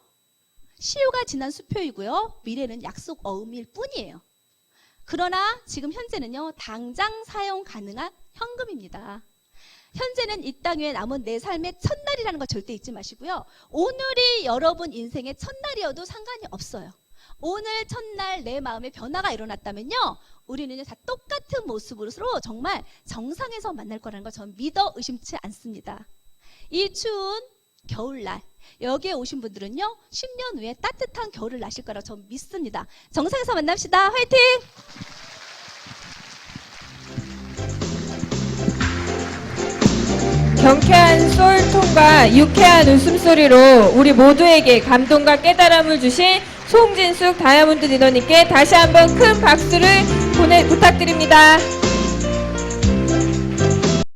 시효가 지난 수표이고요. 미래는 약속 어음일 뿐이에요. 그러나 지금 현재는요, 당장 사용 가능한 현금입니다. 현재는 이 땅 위에 남은 내 삶의 첫날이라는 거 절대 잊지 마시고요. 오늘이 여러분 인생의 첫날이어도 상관이 없어요. 오늘 첫날 내 마음에 변화가 일어났다면요, 우리는 다 똑같은 모습으로 정말 정상에서 만날 거라는 거 전 믿어 의심치 않습니다. 이 추운 겨울날 여기에 오신 분들은요, 10년 후에 따뜻한 겨울을 나실 거라고 전 믿습니다. 정상에서 만납시다. 화이팅! 경쾌한 소울톤과 유쾌한 웃음소리로 우리 모두에게 감동과 깨달음을 주신 송진숙 다이아몬드 리더님께 다시 한번 큰 박수를 부탁드립니다.